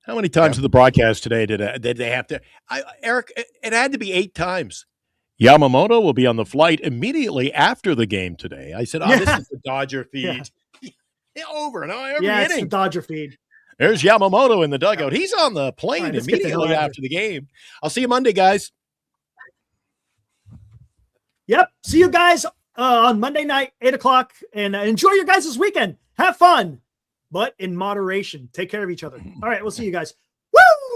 How many times on the broadcast today did they have to? Eric, it had to be 8 times. Yamamoto will be on the flight immediately after the game today. I said, this is the Dodger feed. Over. No, every inning. It's the Dodger feed. There's Yamamoto in the dugout. He's on the plane immediately after the game. I'll see you Monday, guys. Yep. See you guys on Monday night, 8 o'clock. And enjoy your guys' weekend. Have fun, but in moderation. Take care of each other. All right, we'll see you guys. Woo!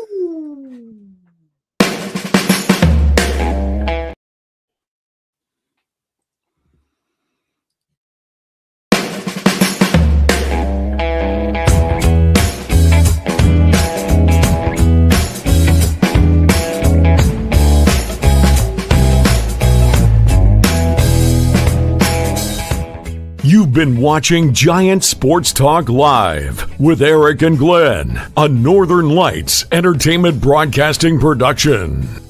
You've been watching Giant Sports Talk Live with Eric and Glenn, a Northern Lights Entertainment Broadcasting production.